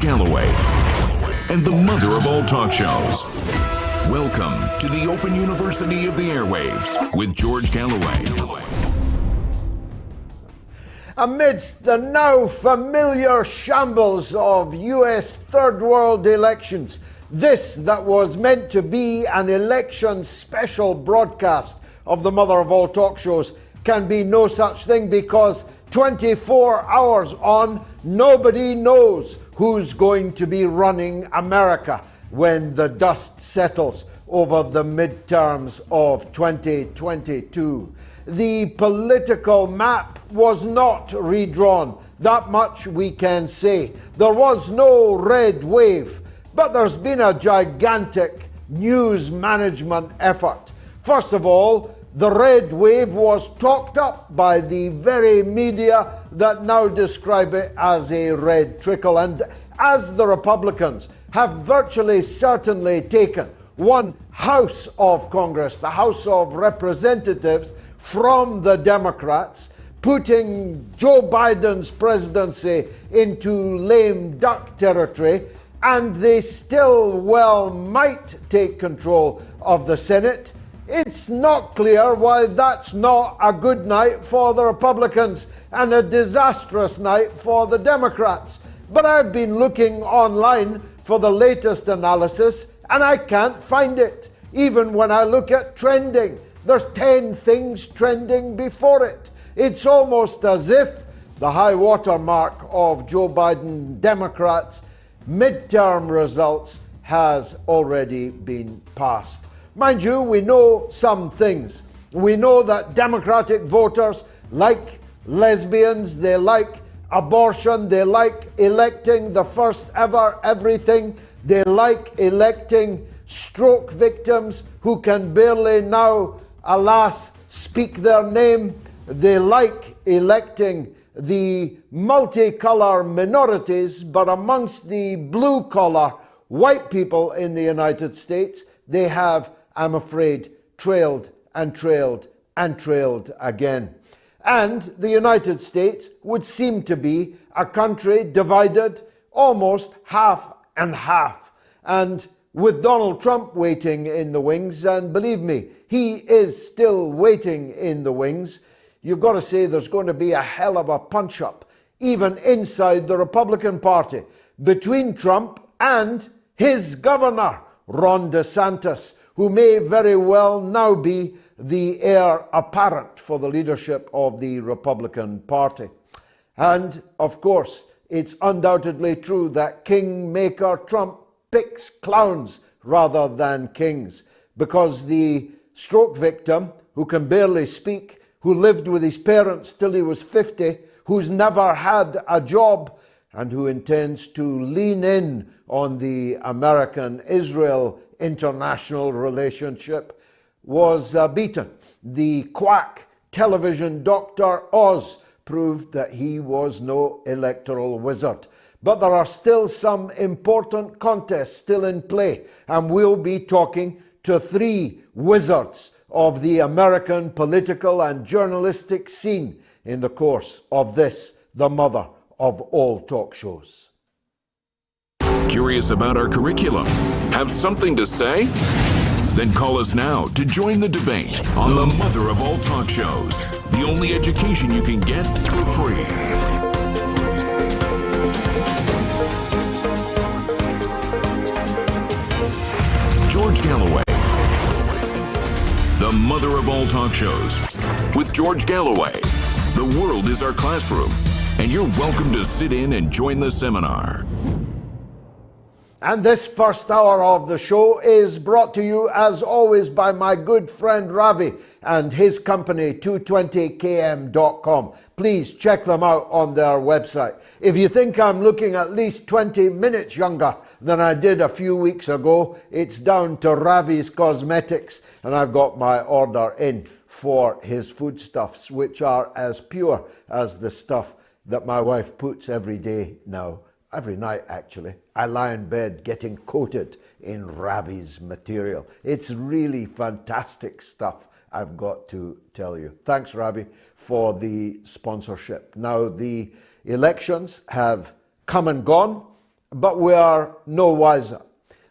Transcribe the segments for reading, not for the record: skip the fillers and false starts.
Galloway, and the mother of all talk shows. Welcome to the Open University of the Airwaves with George Galloway. Amidst the now familiar shambles of US third world elections, this that was meant to be an election special broadcast of the mother of all talk shows can be no such thing, because 24 hours on, nobody knows who's going to be running America when the dust settles over the midterms of 2022. The political map was not redrawn, that much we can say. There was no red wave, but there's been a gigantic news management effort. First of all, the red wave was talked up by the very media that now describe it as a red trickle. And as the Republicans have virtually certainly taken one house of Congress, the House of Representatives, from the Democrats, putting Joe Biden's presidency into lame duck territory, and they still well might take control of the Senate. It's not clear why that's not a good night for the Republicans and a disastrous night for the Democrats. But I've been looking online for the latest analysis and I can't find it. Even when I look at trending, there's 10 things trending before it. It's almost as if the high water mark of Joe Biden Democrats' midterm results has already been passed. Mind you, we know some things. We know that Democratic voters like lesbians, they like abortion, they like electing the first ever everything, they like electing stroke victims who can barely now, alas, speak their name. They like electing the multicolour minorities, but amongst the blue-collar white people in the United States, they have, I'm afraid, trailed and trailed and trailed again. And the United States would seem to be a country divided almost half and half. And with Donald Trump waiting in the wings, and believe me, he is still waiting in the wings, you've got to say there's going to be a hell of a punch-up, even inside the Republican Party, between Trump and his governor, Ron DeSantis, who may very well now be the heir apparent for the leadership of the Republican Party. And, of course, it's undoubtedly true that Kingmaker Trump picks clowns rather than kings, because the stroke victim, who can barely speak, who lived with his parents till he was 50, who's never had a job, and who intends to lean in on the American-Israel international relationship, was beaten. The quack television Dr. Oz proved that he was no electoral wizard. But there are still some important contests still in play, and we'll be talking to 3 wizards of the American political and journalistic scene in the course of this, the mother of all talk shows. Curious about our curriculum? Have something to say? Then call us now to join the debate on the mother of all talk shows, the only education you can get for free. George Galloway, the mother of all talk shows. With George Galloway, the world is our classroom, and you're welcome to sit in and join the seminar. And this first hour of the show is brought to you, as always, by my good friend Ravi and his company, 220km.com. Please check them out on their website. If you think I'm looking at least 20 minutes younger than I did a few weeks ago, it's down to Ravi's Cosmetics, and I've got my order in for his foodstuffs, which are as pure as the stuff that my wife puts every day now. Every night, actually. I lie in bed getting coated in Ravi's material. It's really fantastic stuff, I've got to tell you. Thanks, Ravi, for the sponsorship. Now, the elections have come and gone, but we are no wiser.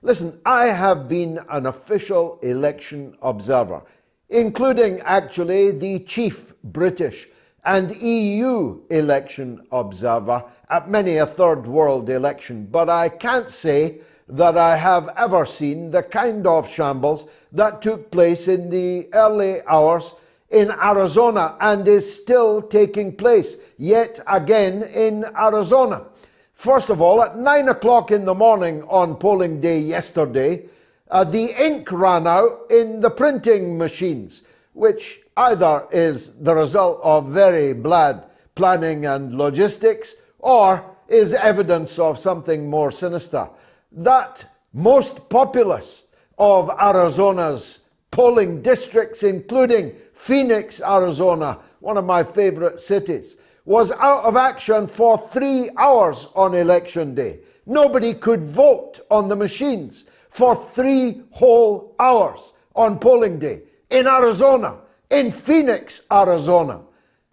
Listen, I have been an official election observer, including actually the chief British and EU election observer at many a third world election, but I can't say that I have ever seen the kind of shambles that took place in the early hours in Arizona and is still taking place yet again in Arizona. First of all, at 9 o'clock in the morning on polling day yesterday, the ink ran out in the printing machines, which either is the result of very bad planning and logistics or is evidence of something more sinister. That most populous of Arizona's polling districts, including Phoenix, Arizona, one of my favorite cities, was out of action for 3 hours on election day. Nobody could vote on the machines for 3 whole hours on polling day in Arizona, in Phoenix, Arizona,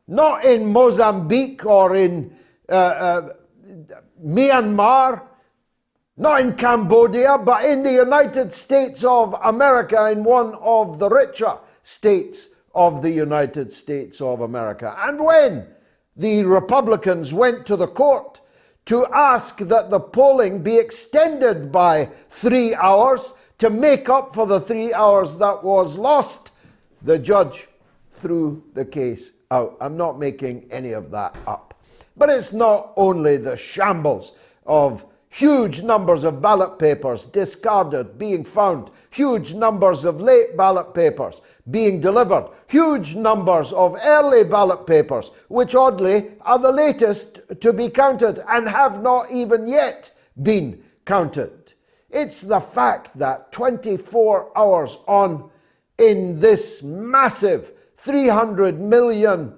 not in Mozambique or in Myanmar, not in Cambodia, but in the United States of America, in one of the richer states of the United States of America. And when the Republicans went to the court to ask that the polling be extended by 3 hours to make up for the 3 hours that was lost, the judge threw the case out. I'm not making any of that up. But it's not only the shambles of huge numbers of ballot papers discarded being found, huge numbers of late ballot papers being delivered, huge numbers of early ballot papers, which oddly are the latest to be counted and have not even yet been counted. It's the fact that 24 hours on in this massive 300 million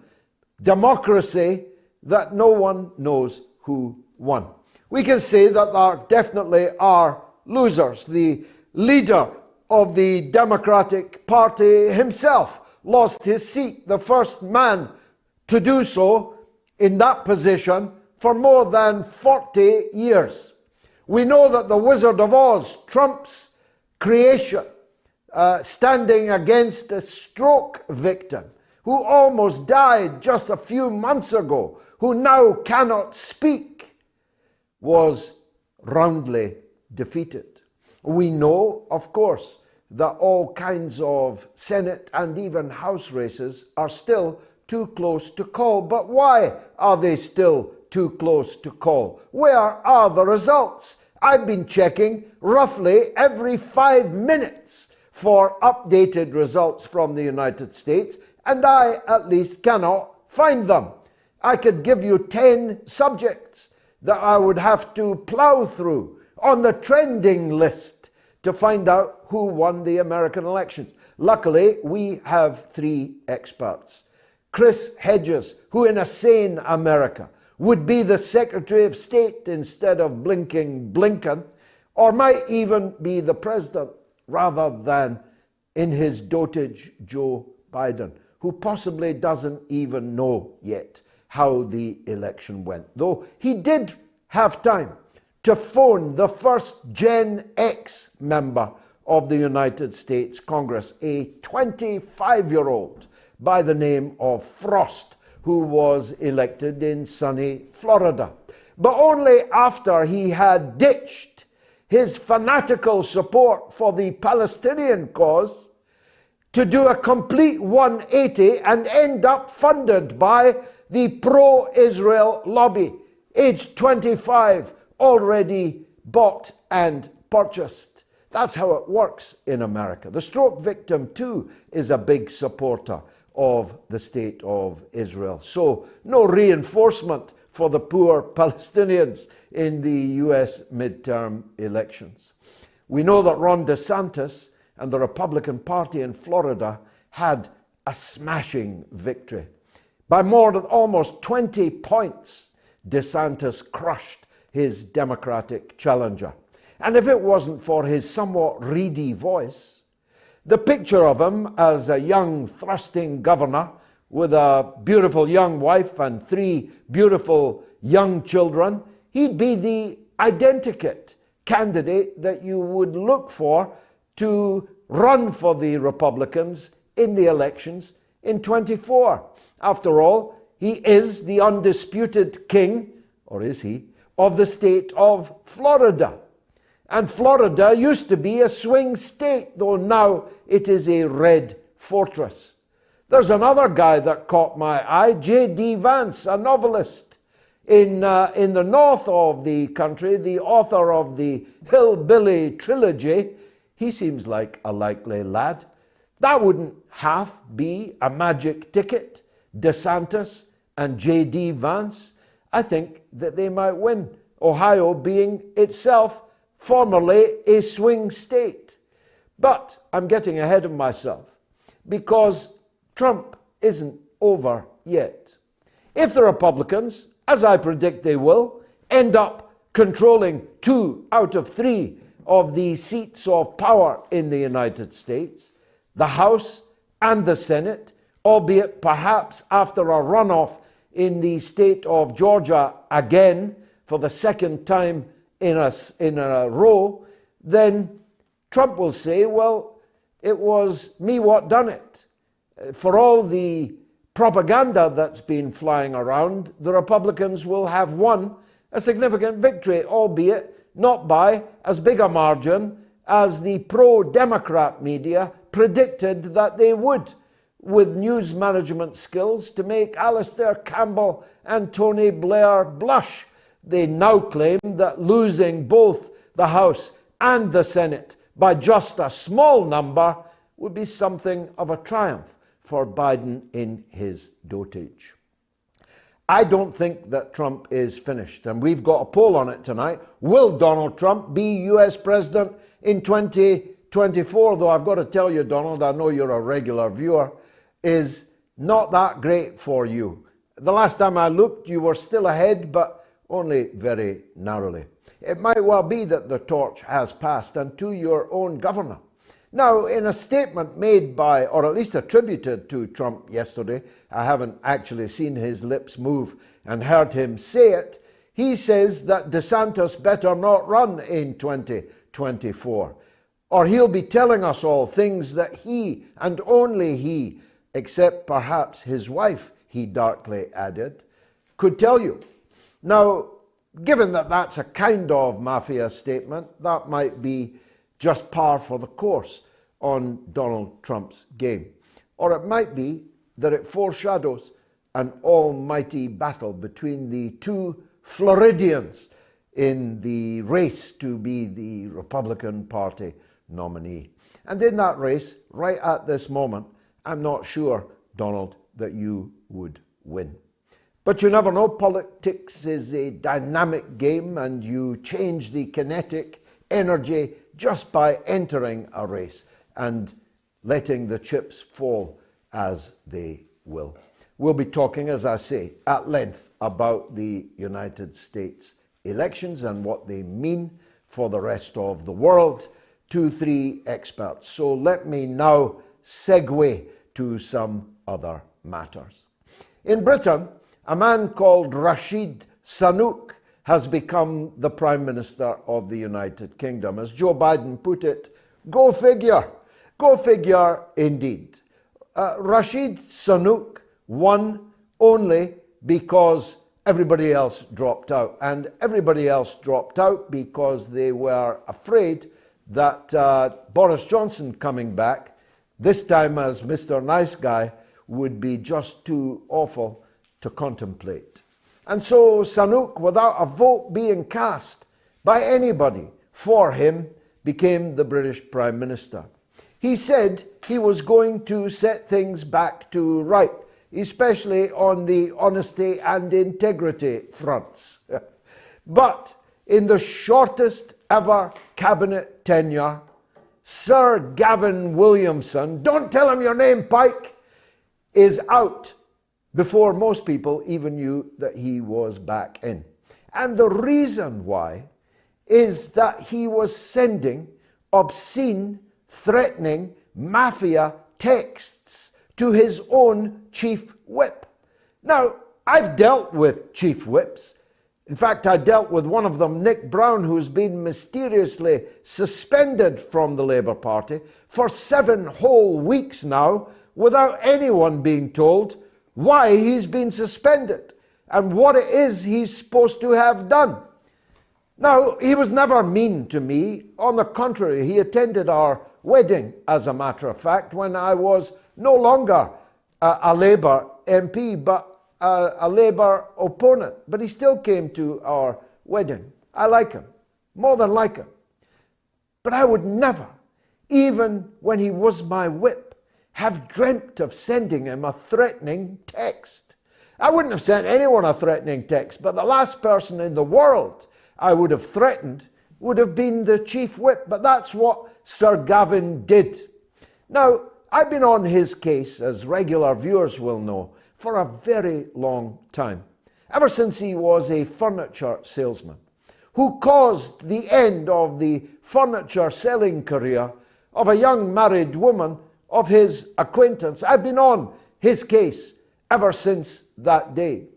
democracy that no one knows who won. We can say that there definitely are losers. The leader of the Democratic Party himself lost his seat, the first man to do so in that position for more than 40 years. We know that the Wizard of Oz, Trump's creation, standing against a stroke victim who almost died just a few months ago, who now cannot speak, was roundly defeated. We know, of course, that all kinds of Senate and even House races are still too close to call. But why are they still too close to call? Where are the results? I've been checking roughly every 5 minutes for updated results from the United States, and I at least cannot find them. I could give you 10 subjects that I would have to plow through on the trending list to find out who won the American elections. Luckily, we have 3 experts. Chris Hedges, who in a sane America would be the Secretary of State instead of blinking Blinken, or might even be the President rather than, in his dotage, Joe Biden, who possibly doesn't even know yet how the election went. Though he did have time to phone the first Gen X member of the United States Congress, a 25-year-old by the name of Frost, who was elected in sunny Florida. But only after he had ditched his fanatical support for the Palestinian cause to do a complete 180 and end up funded by the pro-Israel lobby, aged 25, already bought and purchased. That's how it works in America. The stroke victim, too, is a big supporter of the state of Israel. So no reinforcement for the poor Palestinians in the US midterm elections. We know that Ron DeSantis and the Republican Party in Florida had a smashing victory. By more than almost 20 points, DeSantis crushed his Democratic challenger. And if it wasn't for his somewhat reedy voice, the picture of him as a young, thrusting governor with a beautiful young wife and 3 beautiful young children, he'd be the identikit candidate that you would look for to run for the Republicans in the elections in 24. After all, he is the undisputed king, or is he, of the state of Florida. And Florida used to be a swing state, though now it is a red fortress. There's another guy that caught my eye, J.D. Vance, a novelist in the north of the country, the author of the Hillbilly trilogy. He seems like a likely lad. That wouldn't half be a magic ticket, DeSantis and J.D. Vance. I think that they might win, Ohio being itself formerly a swing state. But I'm getting ahead of myself because Trump isn't over yet. If the Republicans, as I predict they will, end up controlling 2 out of 3 of the seats of power in the United States, the House and the Senate, albeit perhaps after a runoff in the state of Georgia again for the second time in a row, then Trump will say, well, it was me what done it. For all the propaganda that's been flying around, the Republicans will have won a significant victory, albeit not by as big a margin as the pro-Democrat media predicted that they would, with news management skills to make Alistair Campbell and Tony Blair blush. They now claim that losing both the House and the Senate by just a small number would be something of a triumph for Biden in his dotage. I don't think that Trump is finished, and we've got a poll on it tonight. Will Donald Trump be US president in 2024? Though I've got to tell you, Donald, I know you're a regular viewer, is not that great for you. The last time I looked, you were still ahead, but only very narrowly. It might well be that the torch has passed, and to your own governor. Now, in a statement made by, or at least attributed to Trump yesterday, I haven't actually seen his lips move and heard him say it, he says that DeSantis better not run in 2024, or he'll be telling us all things that he, and only he, except perhaps his wife, he darkly added, could tell you. Now, given that that's a kind of mafia statement, that might be just par for the course on Donald Trump's game. Or it might be that it foreshadows an almighty battle between the two Floridians in the race to be the Republican Party nominee. And in that race, right at this moment, I'm not sure, Donald, that you would win. But you never know. Politics is a dynamic game, and you change the kinetic energy just by entering a race and letting the chips fall as they will. We'll be talking, as I say, at length about the United States elections and what they mean for the rest of the world to 3 experts. So let me now segue to some other matters. In Britain, a man called Rashid Sunak has become the Prime Minister of the United Kingdom. As Joe Biden put it, go figure. Go figure indeed. Rashid Sunak won only because everybody else dropped out. And everybody else dropped out because they were afraid that Boris Johnson coming back, this time as Mr. Nice Guy, would be just too awful to contemplate. And so Sunak, without a vote being cast by anybody for him, became the British Prime Minister. He said he was going to set things back to right, especially on the honesty and integrity fronts. But in the shortest ever cabinet tenure, Sir Gavin Williamson, don't tell him your name, Pike, is out before most people even knew that he was back in. And the reason why is that he was sending obscene, threatening mafia texts to his own chief whip. Now, I've dealt with chief whips. In fact, I dealt with one of them, Nick Brown, who's been mysteriously suspended from the Labour Party for 7 whole weeks now without anyone being told why he's been suspended and what it is he's supposed to have done. Now, he was never mean to me. On the contrary, he attended our wedding, as a matter of fact, when I was no longer a Labour MP, but a Labour opponent. But he still came to our wedding. I like him, more than like him. But I would never, even when he was my whip, have dreamt of sending him a threatening text. I wouldn't have sent anyone a threatening text, but the last person in the world I would have threatened would have been the chief whip. But that's what Sir Gavin did. Now, I've been on his case, as regular viewers will know, for a very long time, ever since he was a furniture salesman who caused the end of the furniture selling career of a young married woman of his acquaintance. I've been on his case ever since that day.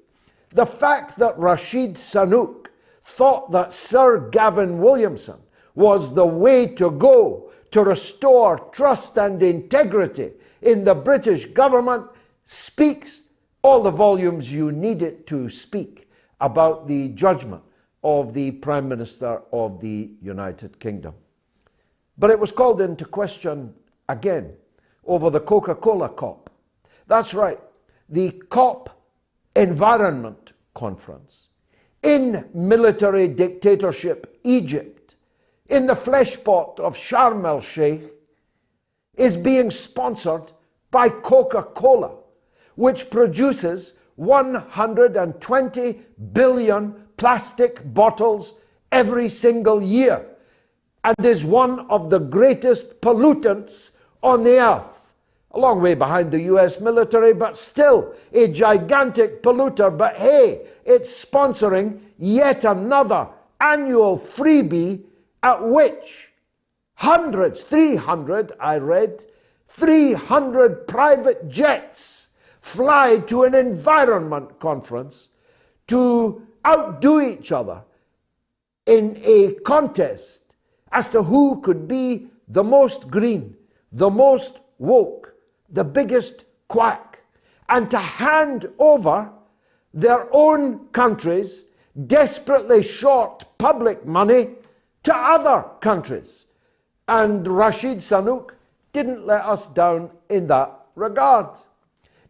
The fact that Rashid Sunak thought that Sir Gavin Williamson was the way to go to restore trust and integrity in the British government speaks all the volumes you need it to speak about the judgment of the Prime Minister of the United Kingdom. But it was called into question again over the Coca-Cola COP. That's right, the COP Environment Conference in military dictatorship Egypt, in the fleshpot of Sharm el-Sheikh, is being sponsored by Coca-Cola, which produces 120 billion plastic bottles every single year and is one of the greatest pollutants on the earth. A long way behind the US military, but still a gigantic polluter. But hey, it's sponsoring yet another annual freebie at which 300 private jets fly to an environment conference to outdo each other in a contest as to who could be the most green, the most woke, the biggest quack, and to hand over their own countries, desperately short public money, to other countries. And Rashid Sunak didn't let us down in that regard.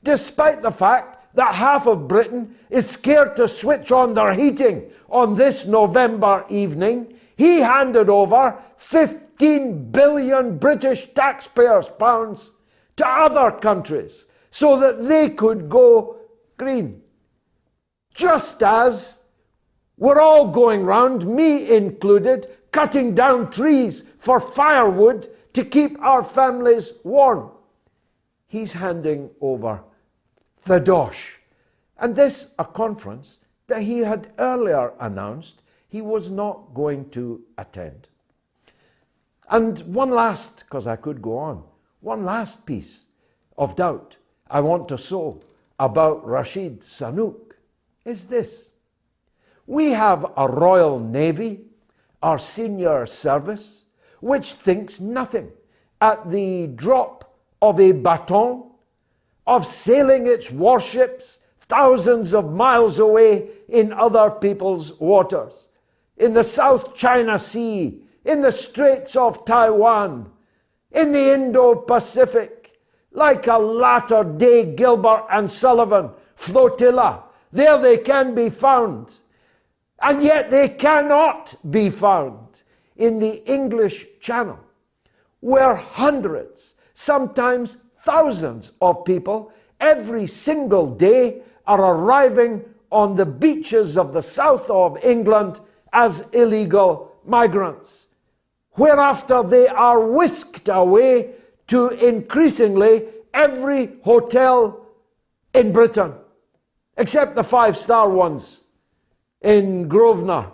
Despite the fact that half of Britain is scared to switch on their heating on this November evening, he handed over 15 billion British taxpayers' pounds to other countries so that they could go green. Just as we're all going round, me included, cutting down trees for firewood to keep our families warm. He's handing over the dosh. And this a conference that he had earlier announced he was not going to attend. And one last, because I could go on, one last piece of doubt I want to sow about Rashid Sunak is this. We have a Royal Navy, our senior service, which thinks nothing at the drop of a baton of sailing its warships thousands of miles away in other people's waters, in the South China Sea, in the Straits of Taiwan, in the Indo-Pacific, like a latter-day Gilbert and Sullivan flotilla. There they can be found. And yet they cannot be found in the English Channel, where hundreds, sometimes thousands of people every single day are arriving on the beaches of the south of England as illegal migrants, whereafter they are whisked away to increasingly every hotel in Britain, except the 5-star ones in Grosvenor,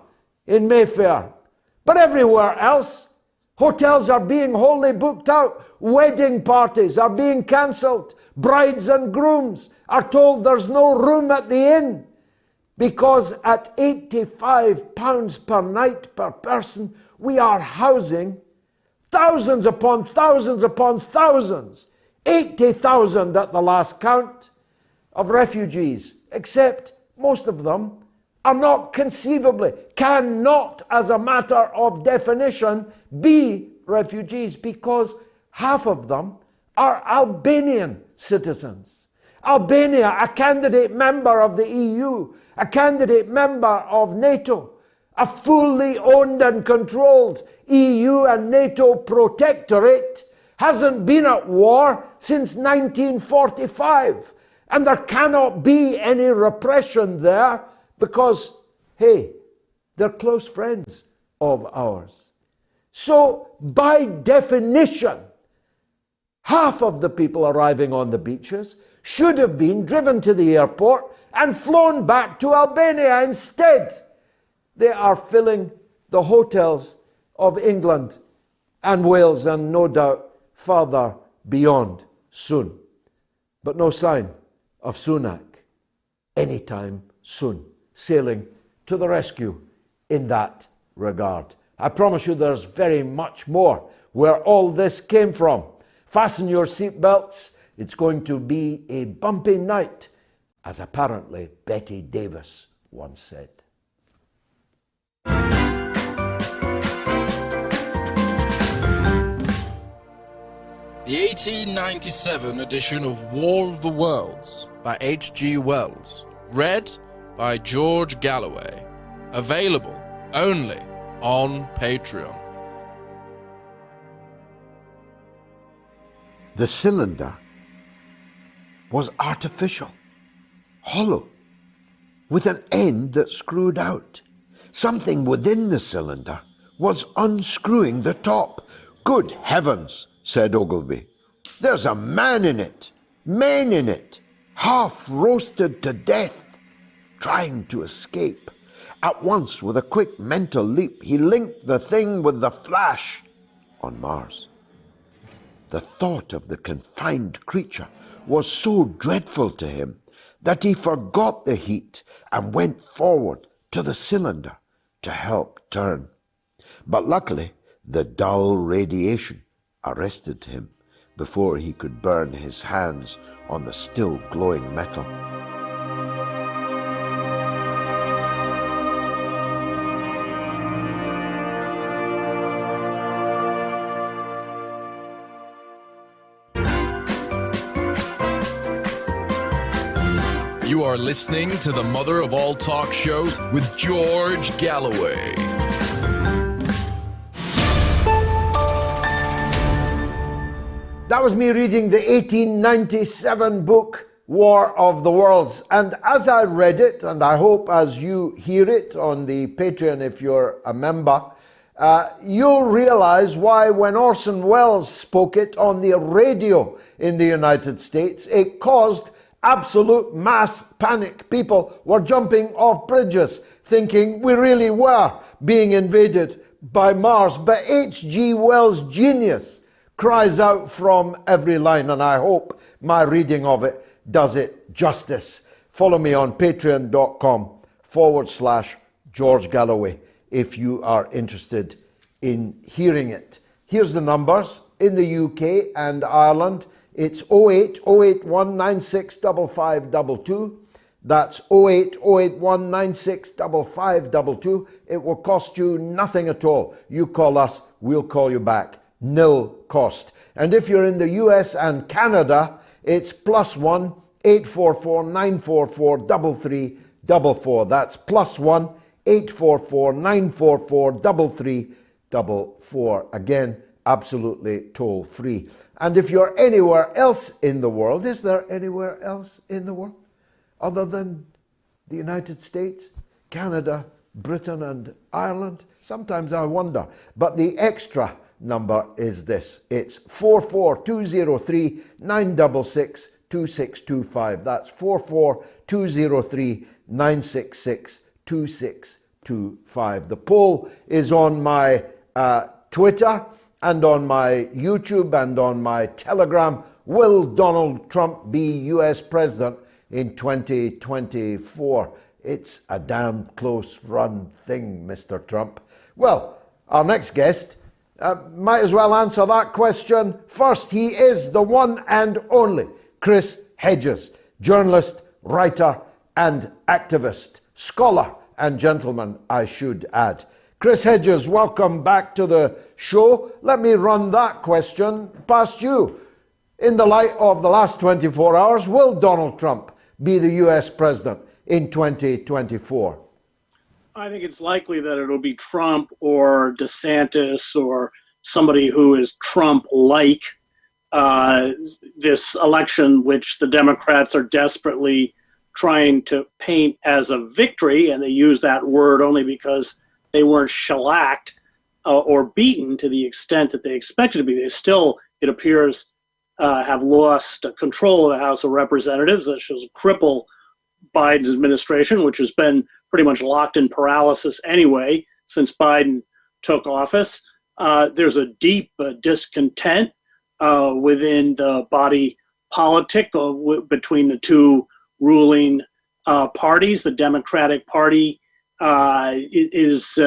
in Mayfair. But everywhere else, hotels are being wholly booked out. Wedding parties are being cancelled. Brides and grooms are told there's no room at the inn. because at £85 per night per person, we are housing thousands upon thousands upon thousands, 80,000 at the last count, of refugees, except most of them are not conceivably, cannot as a matter of definition be refugees, because half of them are Albanian citizens. Albania, a candidate member of the EU, a candidate member of NATO, a fully owned and controlled EU and NATO protectorate, hasn't been at war since 1945. And there cannot be any repression there because, hey, they're close friends of ours. So, by definition, half of the people arriving on the beaches should have been driven to the airport and flown back to Albania. Instead, they are filling the hotels of England and Wales and no doubt further beyond soon. But no sign of Sunak anytime soon, sailing to the rescue in that regard. I promise you there's very much more where all this came from. Fasten your seatbelts. It's going to be a bumpy night, as apparently Betty Davis once said. The 1897 edition of War of the Worlds by H.G. Wells. Read by George Galloway. Available only on Patreon. The cylinder was artificial, hollow, with an end that screwed out. Something within the cylinder was unscrewing the top. Good heavens, said Ogilvy. There's a man in it, men in it, half roasted to death, trying to escape. At once, with a quick mental leap, he linked the thing with the flash on Mars. The thought of the confined creature was so dreadful to him that he forgot the heat and went forward to the cylinder to help turn. But luckily, the dull radiation arrested him before he could burn his hands on the still glowing metal. You are listening to the mother of all talk shows with George Galloway. That was me reading the 1897 book, War of the Worlds. And as I read it, and I hope as you hear it on the Patreon if you're a member, you'll realize why when Orson Welles spoke it on the radio in the United States, it caused absolute mass panic. People were jumping off bridges thinking we really were being invaded by Mars. But H.G. Wells' genius cries out from every line, and I hope my reading of it does it justice. Follow me on patreon.com/George Galloway if you are interested in hearing it. Here's the numbers. In the UK and Ireland, it's 08081965522. That's 08081965522. It will cost you nothing at all. You call us, we'll call you back. Nil cost. And if you're in the US and Canada, it's +1 844 944 3344. That's +1 844 944 3344. Again, absolutely toll free. And if you're anywhere else in the world, is there anywhere else in the world other than the United States, Canada, Britain and Ireland? Sometimes I wonder. But the extra number is this. It's 44203 966 2625. That's 44203 966 2625. The poll is on my Twitter and on my YouTube and on my Telegram. Will Donald Trump be US President in 2024? It's a damn close run thing, Mr. Trump. Well, our next guest might as well answer that question first. He is the one and only Cruse Hedges, journalist, writer, and activist, scholar and gentleman, I should add. Cruse Hedges, welcome back to the show. Let me run that question past you. In the light of the last 24 hours, will Donald Trump be the US president in 2024? I think it's likely that it'll be Trump or DeSantis or somebody who is Trump-like. This election, which the Democrats are desperately trying to paint as a victory, and they use that word only because they weren't shellacked or beaten to the extent that they expected to be. They still, it appears, have lost control of the House of Representatives. That should cripple Biden's administration, which has been pretty much locked in paralysis anyway since Biden took office. There's a deep discontent within the body politic between the two ruling parties. The Democratic Party is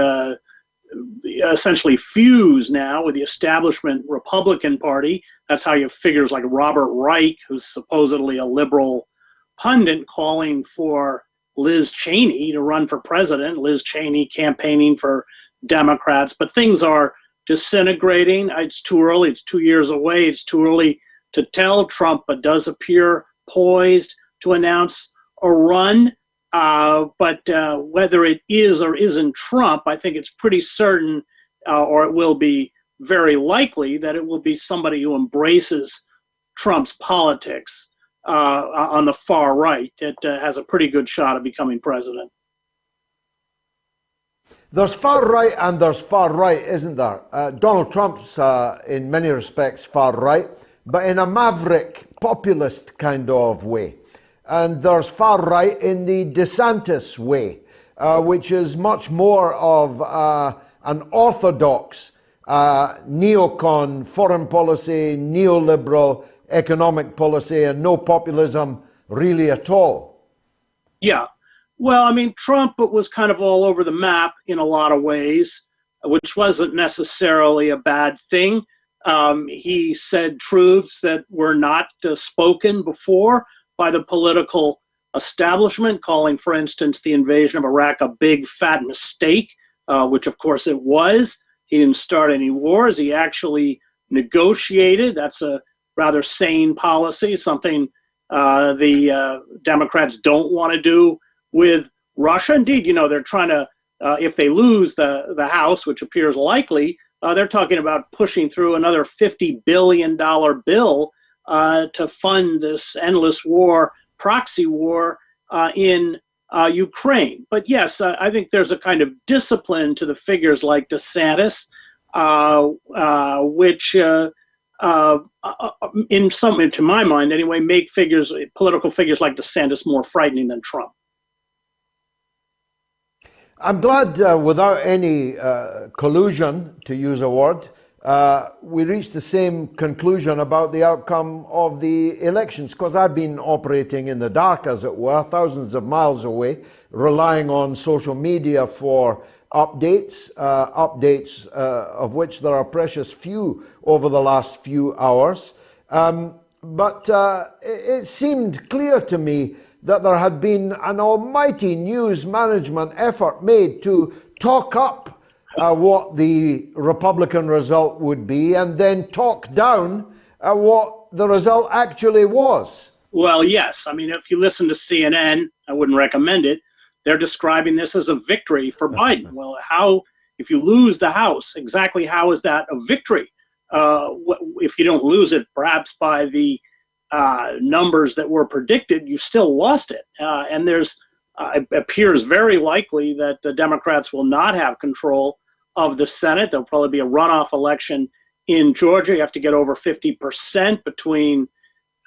essentially fused now with the establishment Republican Party. That's how you have figures like Robert Reich, who's supposedly a liberal pundit, calling for Liz Cheney to run for president. Liz Cheney campaigning for Democrats. But things are disintegrating. It's too early. It's 2 years away. It's too early to tell. Trump does appear poised to announce a run. But whether it is or isn't Trump, I think it's pretty certain, or it will be very likely, that it will be somebody who embraces Trump's politics on the far right that has a pretty good shot of becoming president. There's far right and there's far right, isn't there? Donald Trump's in many respects far right, but in a maverick populist kind of way. And there's far right in the DeSantis way, which is much more of an orthodox neocon foreign policy, neoliberal economic policy, and no populism really at all. Yeah. Well, I mean, Trump was kind of all over the map in a lot of ways, which wasn't necessarily a bad thing. He said truths that were not spoken before by the political establishment, calling, for instance, the invasion of Iraq a big fat mistake, which of course it was. He didn't start any wars. He actually negotiated. That's a rather sane policy, something the Democrats don't want to do with Russia. Indeed, you know, they're trying to, if they lose the House, which appears likely, they're talking about pushing through another $50 billion bill to fund this endless war, proxy war in Ukraine. But yes, I think there's a kind of discipline to the figures like DeSantis, which in some, to my mind anyway, make political figures like DeSantis more frightening than Trump. I'm glad without any collusion, to use a word, we reached the same conclusion about the outcome of the elections, because I've been operating in the dark, as it were, thousands of miles away, relying on social media for updates, of which there are precious few over the last few hours. But it seemed clear to me that there had been an almighty news management effort made to talk up what the Republican result would be and then talk down what the result actually was. Well, yes. I mean, if you listen to CNN, I wouldn't recommend it. They're describing this as a victory for Biden. Well, if you lose the House, exactly how is that a victory? If you don't lose it, perhaps by the numbers that were predicted, you still lost it. And it appears very likely that the Democrats will not have control of the Senate. There'll probably be a runoff election in Georgia. You have to get over 50% between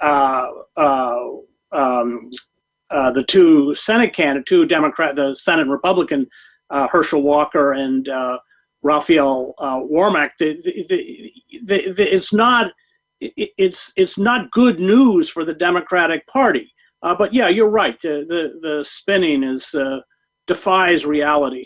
the two Senate candidates, the Senate Republican, Herschel Walker and Raphael Warnock. It's not good news for the Democratic Party. But yeah, you're right. The spinning is defies reality.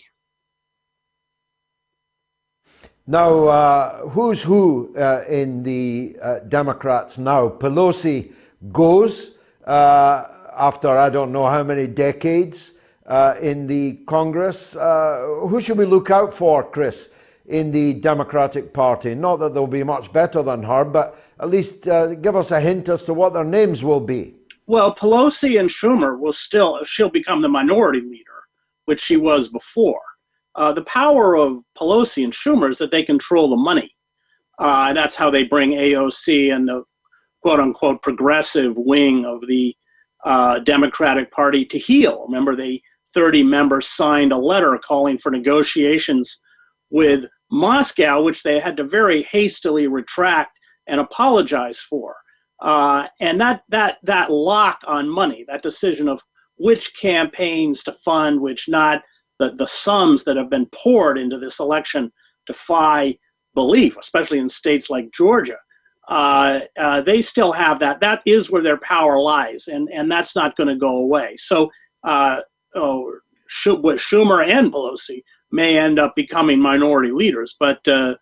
Now, who's who in the Democrats now? Pelosi goes after I don't know how many decades in the Congress. Who should we look out for, Chris, in the Democratic Party? Not that they'll be much better than her, but at least give us a hint as to what their names will be. Well, Pelosi and Schumer she'll become the minority leader, which she was before. The power of Pelosi and Schumer is that they control the money. And that's how they bring AOC and the quote-unquote progressive wing of the Democratic Party to heel. Remember, the 30 members signed a letter calling for negotiations with Moscow, which they had to very hastily retract and apologize for. And that lock on money, that decision of which campaigns to fund, which not, the sums that have been poured into this election defy belief, especially in states like Georgia. They still have that. That is where their power lies, and that's not going to go away. So Schumer and Pelosi may end up becoming minority leaders, but they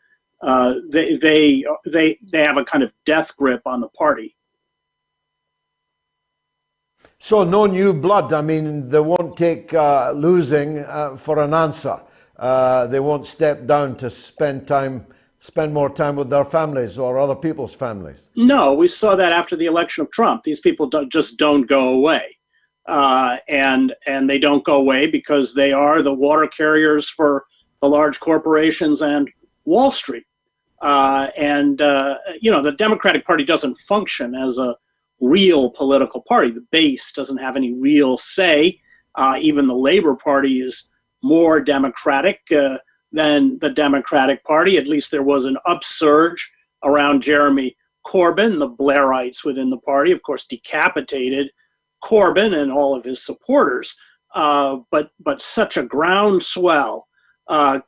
have a kind of death grip on the party. So no new blood. I mean, they won't take losing for an answer. They won't step down to spend more time with their families or other people's families. No, we saw that after the election of Trump. These people just don't go away, and they don't go away because they are the water carriers for the large corporations and Wall Street. The Democratic Party doesn't function as a real political party. The base doesn't have any real say. Even the Labor Party is more democratic than the Democratic Party. At least there was an upsurge around Jeremy Corbyn. The Blairites within the party, of course, decapitated Corbyn and all of his supporters. But such a groundswell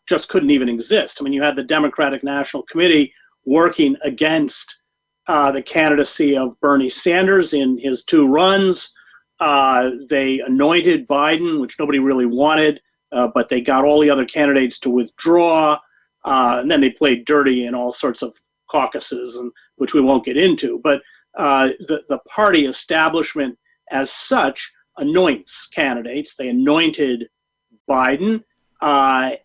just couldn't even exist. I mean, you had the Democratic National Committee working against the candidacy of Bernie Sanders in his 2 runs. They anointed Biden, which nobody really wanted, but they got all the other candidates to withdraw. And then they played dirty in all sorts of caucuses, which we won't get into. But the party establishment as such anoints candidates. They anointed Biden. That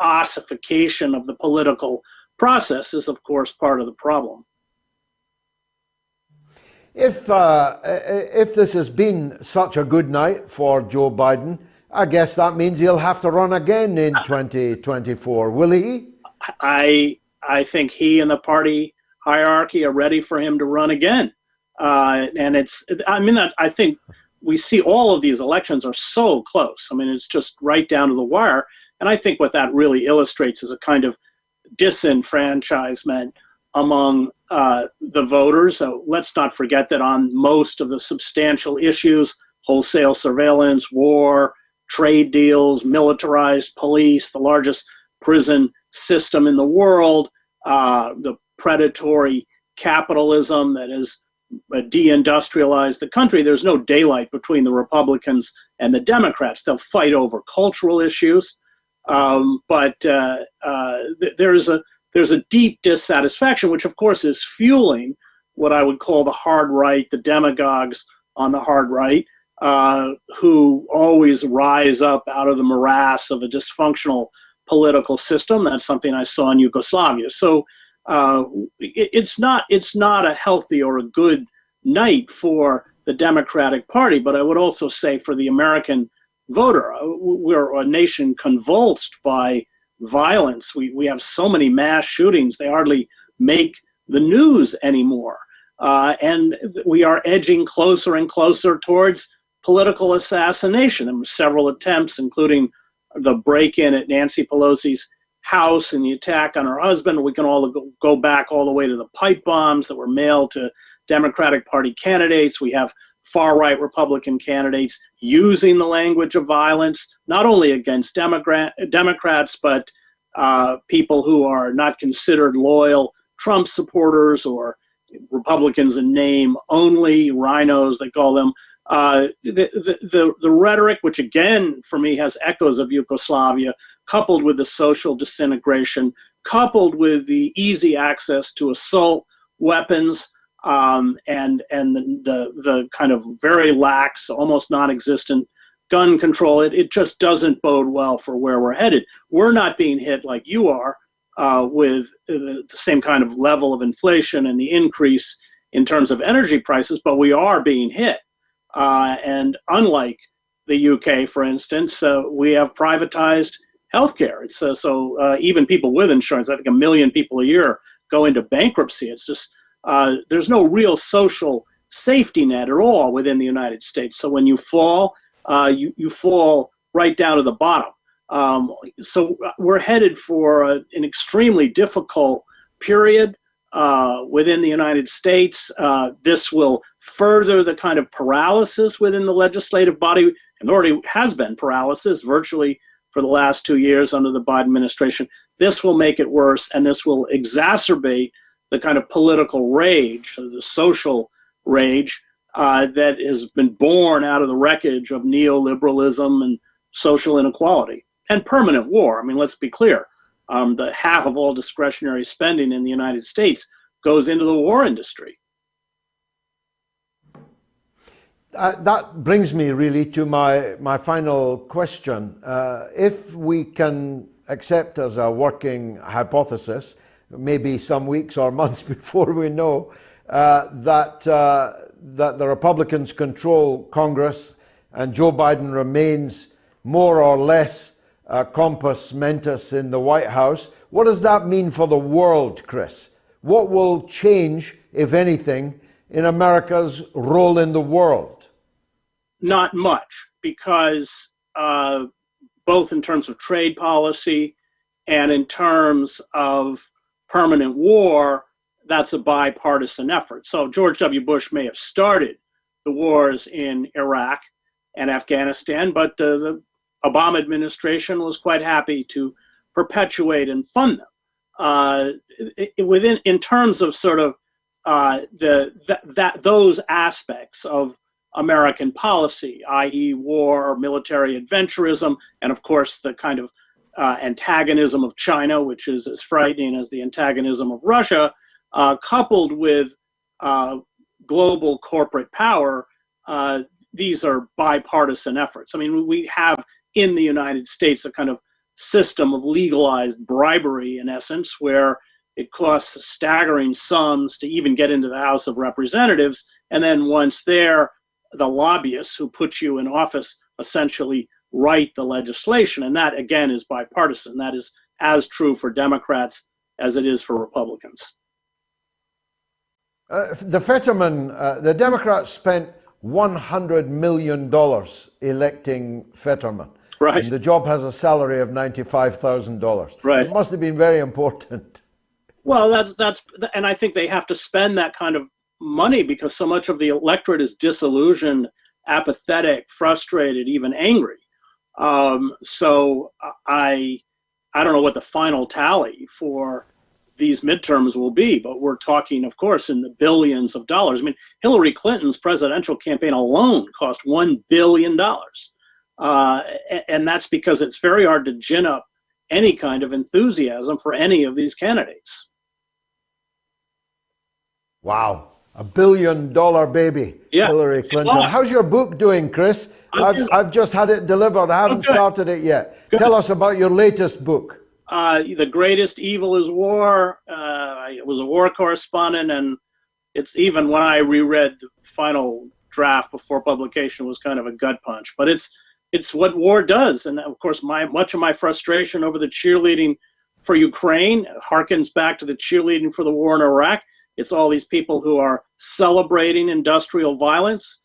ossification of the political process is, of course, part of the problem. If this has been such a good night for Joe Biden, I guess that means he'll have to run again in 2024, will he? I think he and the party hierarchy are ready for him to run again. I think we see all of these elections are so close. I mean, it's just right down to the wire. And I think what that really illustrates is a kind of disenfranchisement among the voters. So let's not forget that on most of the substantial issues, wholesale surveillance, war, trade deals, militarized police, the largest prison system in the world, the predatory capitalism that has deindustrialized the country, there's no daylight between the Republicans and the Democrats. They'll fight over cultural issues. But there's a deep dissatisfaction, which of course is fueling what I would call the hard right, the demagogues on the hard right, who always rise up out of the morass of a dysfunctional political system. That's something I saw in Yugoslavia. So it's not a healthy or a good night for the Democratic Party, but I would also say for the American voter. We're a nation convulsed by violence. We have so many mass shootings, they hardly make the news anymore. And we are edging closer and closer towards political assassination. There were several attempts, including the break-in at Nancy Pelosi's house and the attack on her husband. We can all go back all the way to the pipe bombs that were mailed to Democratic Party candidates. We have far-right Republican candidates using the language of violence, not only against Democrats, but people who are not considered loyal Trump supporters or Republicans in name only, rhinos, they call them, The rhetoric, which again for me has echoes of Yugoslavia, coupled with the social disintegration, coupled with the easy access to assault weapons, and the kind of very lax, almost non-existent gun control, it just doesn't bode well for where we're headed. We're not being hit like you are with the same kind of level of inflation and the increase in terms of energy prices, but we are being hit. And unlike the UK, for instance, we have privatized healthcare. So even people with insurance, I think 1 million people a year go into bankruptcy. It's just there's no real social safety net at all within the United States. So when you fall, you fall right down to the bottom. So we're headed for an extremely difficult period within the United States. This will further the kind of paralysis within the legislative body, and already has been paralysis virtually for the last 2 years under the Biden administration. This will make it worse, and this will exacerbate the kind of political rage, the social rage that has been born out of the wreckage of neoliberalism and social inequality and permanent war. I mean, let's be clear. The half of all discretionary spending in the United States goes into the war industry. That brings me really to my final question. If we can accept as a working hypothesis, maybe some weeks or months before we know, that the Republicans control Congress and Joe Biden remains more or less compos mentis in the White House, what does that mean for the world, Chris? What will change, if anything, in America's role in the world? Not much, because both in terms of trade policy and in terms of permanent war, that's a bipartisan effort. So George W. Bush may have started the wars in Iraq and Afghanistan, but the Obama administration was quite happy to perpetuate and fund them. In terms of sort of those aspects of American policy, i.e. war, military adventurism, and of course the kind of antagonism of China, which is as frightening as the antagonism of Russia, coupled with global corporate power, these are bipartisan efforts. I mean, we have in the United States a kind of system of legalized bribery, in essence, where it costs staggering sums to even get into the House of Representatives, and then once there, the lobbyists who put you in office essentially write the legislation, and that again is bipartisan. That is as true for Democrats as it is for Republicans. The Fetterman, the Democrats spent $100 million electing Fetterman. Right. And the job has a salary of $95,000. Right. It must have been very important. Well, that's, and I think they have to spend that kind of money because so much of the electorate is disillusioned, apathetic, frustrated, even angry. So I don't know what the final tally for these midterms will be, but we're talking, of course, in the billions of dollars. I mean, Hillary Clinton's presidential campaign alone cost $1 billion. And that's because it's very hard to gin up any kind of enthusiasm for any of these candidates. Wow. $1 billion baby, yeah. Hillary Clinton. How's your book doing, Chris? I've just had it delivered. I haven't started it yet. Good. Tell us about your latest book. The Greatest Evil is War. I was a war correspondent, and it's even when I reread the final draft before publication was kind of a gut punch. But it's what war does, and of course, much of my frustration over the cheerleading for Ukraine harkens back to the cheerleading for the war in Iraq. It's all these people who are celebrating industrial violence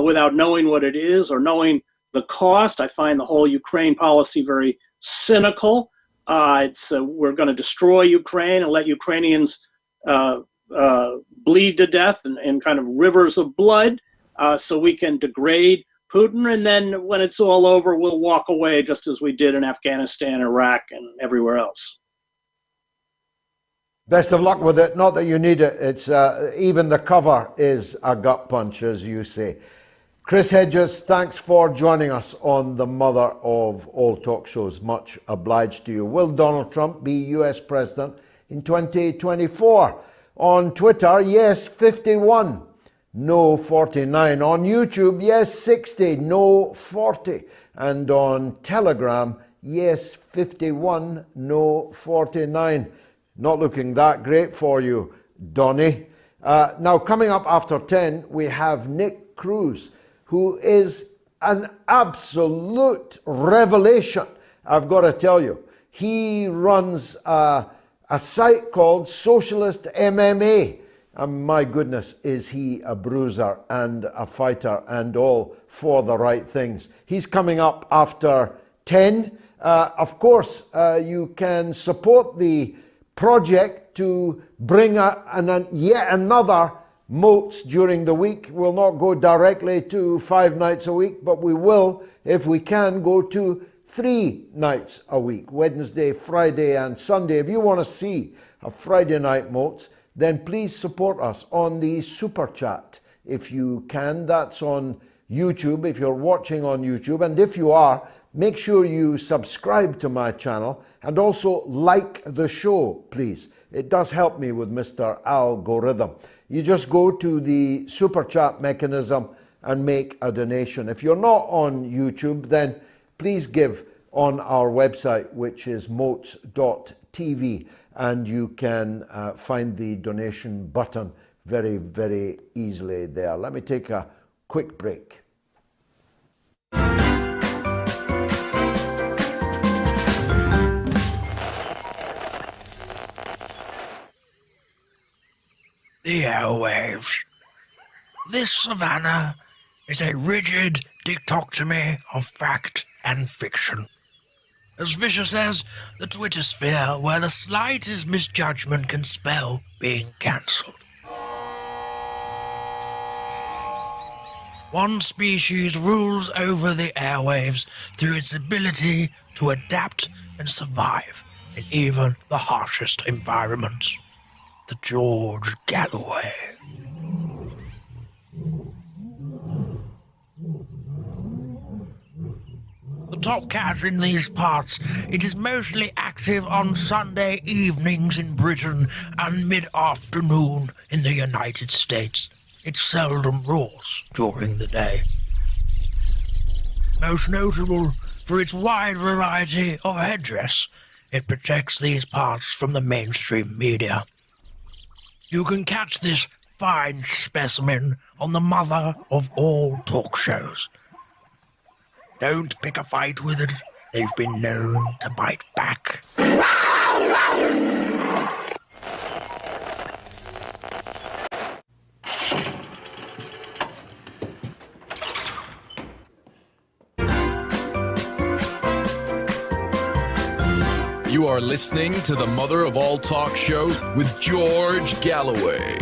without knowing what it is or knowing the cost. I find the whole Ukraine policy very cynical. We're going to destroy Ukraine and let Ukrainians bleed to death in kind of rivers of blood so we can degrade Putin. And then when it's all over, we'll walk away just as we did in Afghanistan, Iraq, and everywhere else. Best of luck with it. Not that you need it. It's even the cover is a gut punch, as you say. Chris Hedges, thanks for joining us on the mother of all talk shows. Much obliged to you. Will Donald Trump be US President in 2024? On Twitter, yes, 51. No, 49. On YouTube, yes, 60. No, 40. And on Telegram, yes, 51. No, 49. Not looking that great for you, Donny. Now, coming up after 10, we have Nick Cruse, who is an absolute revelation, I've got to tell you. He runs a site called Socialist MMA. And my goodness, is he a bruiser and a fighter and all for the right things. He's coming up after 10. Of course, you can support the project to bring yet another MOATS during the week. We'll not go directly to 5 nights a week, but we will, if we can, go to 3 nights a week, Wednesday, Friday and Sunday. If you want to see a Friday night MOATS, then please support us on the Super Chat if you can. That's on YouTube, if you're watching on YouTube. And if you are, make sure you subscribe to my channel and also like the show, please. It does help me with Mr. Algorithm. You just go to the Super Chat mechanism and make a donation. If you're not on YouTube, then please give on our website, which is moats.tv. And you can find the donation button very, very easily there. Let me take a quick break. The airwaves. This savannah is a rigid dichotomy of fact and fiction. As Fisher says, the Twitter sphere where the slightest misjudgment can spell being cancelled. One species rules over the airwaves through its ability to adapt and survive in even the harshest environments. The George Galloway. The top cat in these parts, it is mostly active on Sunday evenings in Britain and mid-afternoon in the United States. It seldom roars during the day. Most notable for its wide variety of headdress, it protects these parts from the mainstream media. You can catch this fine specimen on the mother of all talk shows. Don't pick a fight with it. They've been known to bite back. You are listening to the mother of all talk shows with George Galloway.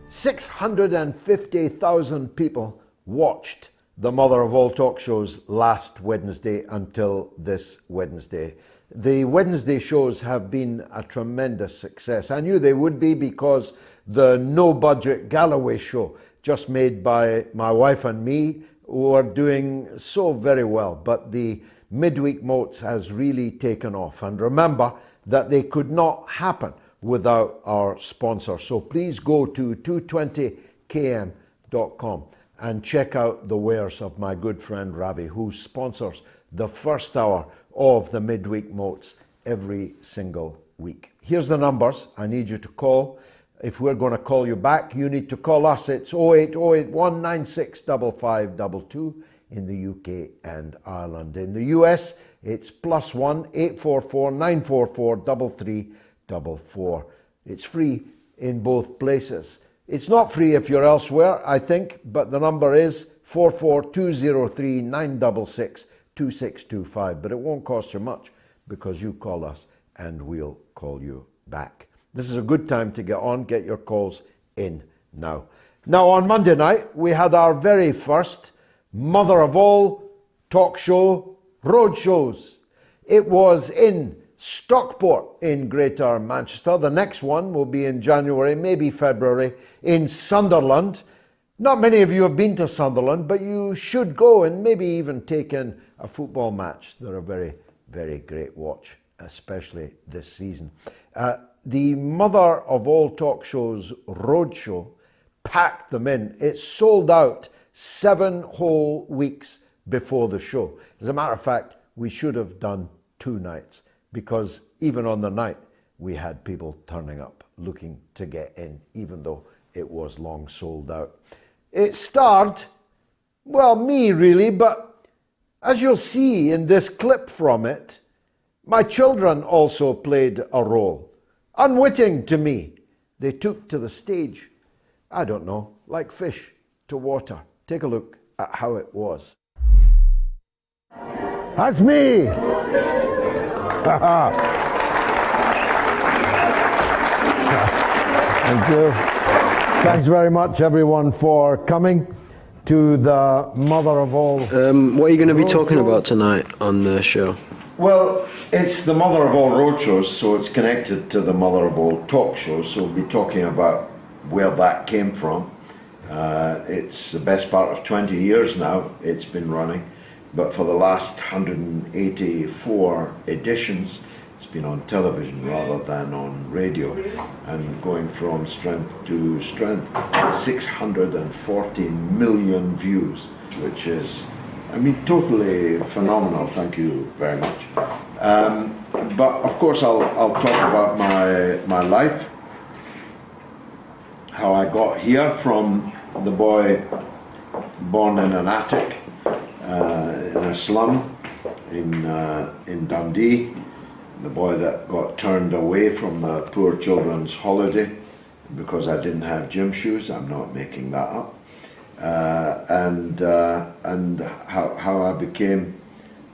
$650,000 people watched the mother of all talk shows last Wednesday until this Wednesday. The Wednesday shows have been a tremendous success. I knew they would be because the no-budget Galloway show, just made by my wife and me, were doing so very well. But the midweek MOATS has really taken off. And remember that they could not happen without our sponsor. So please go to 220km.com and check out the wares of my good friend Ravi, who sponsors the first hour of the midweek MOATS every single week. Here's the numbers I need you to call. If we're going to call you back, you need to call us. It's 08081965522 in the UK and Ireland. In the US, it's +1 844 944 3344. It's free in both places. It's not free if you're elsewhere, I think, but the number is 44203 966 2625. But it won't cost you much because you call us and we'll call you back. This is a good time to get your calls in now. Now, on Monday night, we had our very first mother of all talk show roadshows. It was in Stockport in Greater Manchester. The next one will be in January, maybe February, in Sunderland. Not many of you have been to Sunderland, but you should go and maybe even take in a football match. They're a very, very great watch, especially this season. The mother of all talk shows, Roadshow, packed them in. It sold out 7 whole weeks before the show. As a matter of fact, we should have done 2 nights, because even on the night, we had people turning up looking to get in, even though it was long sold out. It starred, well, me really, but as you'll see in this clip from it, my children also played a role. Unwitting to me, they took to the stage, I don't know, like fish to water. Take a look at how it was. That's me! Thank you. Thanks very much, everyone, for coming to the mother of all. What are you going to be talking about tonight on the show? Well, it's the mother of all roadshows, so it's connected to the mother of all talk shows. So we'll be talking about where that came from. It's the best part of 20 years now it's been running, but for the last 184 editions, it's been on television rather than on radio, and going from strength to strength. 640 million views, which is, I mean, totally phenomenal. Thank you very much. But of course, I'll talk about my life, how I got here from the boy born in an attic in a slum in Dundee. The boy that got turned away from the poor children's holiday because I didn't have gym shoes. I'm not making that up. And how I became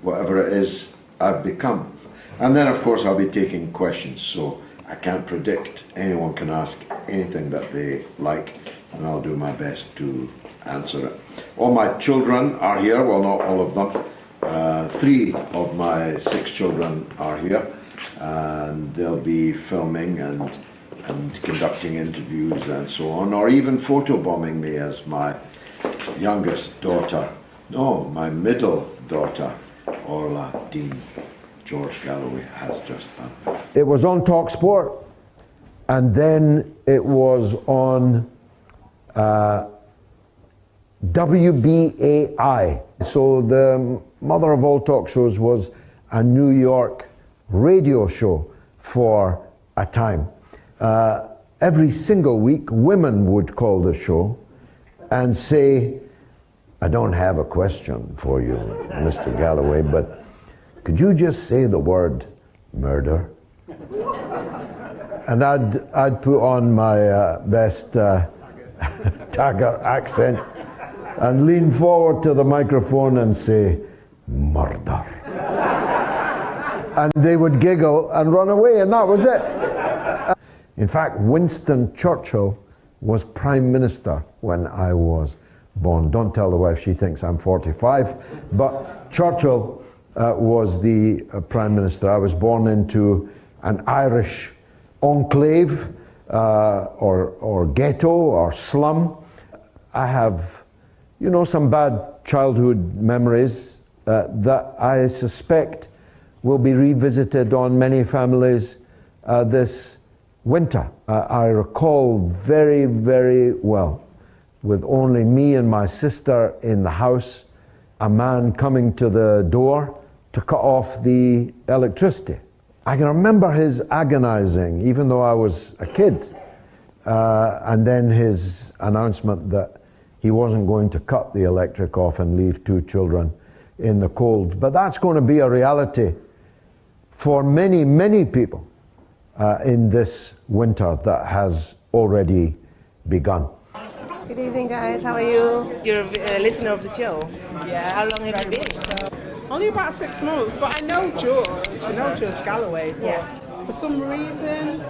whatever it is I've become. And then, of course, I'll be taking questions. So I can't predict. Anyone can ask anything that they like, and I'll do my best to answer it. All my children are here. Well, not all of them. 3 of my 6 children are here, and they'll be filming and conducting interviews and so on, or even photobombing me as my youngest daughter, no, my middle daughter, Orla Dean, George Galloway, has just done. It was on TalkSport, and then it was on WBAI. So the mother of all talk shows was a New York radio show for a time. Every single week, women would call the show and say, I don't have a question for you, Mr. Galloway, but could you just say the word murder? And I'd put on my best Taggart accent and lean forward to the microphone and say, murder. And they would giggle and run away, and that was it. In fact, Winston Churchill was Prime Minister when I was born. Don't tell the wife, she thinks I'm 45. But Churchill was the Prime Minister. I was born into an Irish enclave or ghetto or slum. I have, you know, some bad childhood memories that I suspect will be revisited on many families this winter. I recall very, very well, with only me and my sister in the house, a man coming to the door to cut off the electricity. I can remember his agonizing, even though I was a kid, and then his announcement that he wasn't going to cut the electric off and leave 2 children in the cold. But that's going to be a reality for many, many people in this winter that has already begun. Good evening, guys. How are you? You're a listener of the show. Yeah. How long have you been? Only about 6 months, but I know George Galloway. But yeah. For some reason,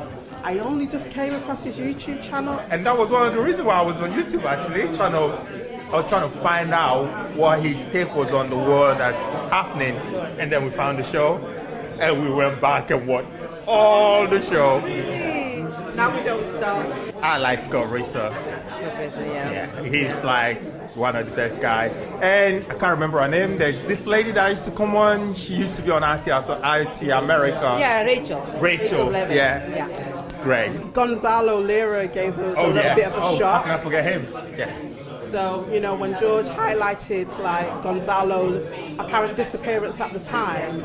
I only just came across his YouTube channel. And that was one of the reasons why I was on YouTube, actually. I was trying to find out what his take was on the world that's happening. And then we found the show. and we went back and watched all the show. Really? Now we don't stop. I like Scott Ritter. Yeah, he's like one of the best guys. And I can't remember her name. There's this lady that used to come on. She used to be on IT America. Yeah, Rachel. Rachel. Yeah. Great. Gonzalo Lira gave us a little bit of a shock. How can I forget him? Yes. So, you know, when George highlighted like Gonzalo's apparent disappearance at the time,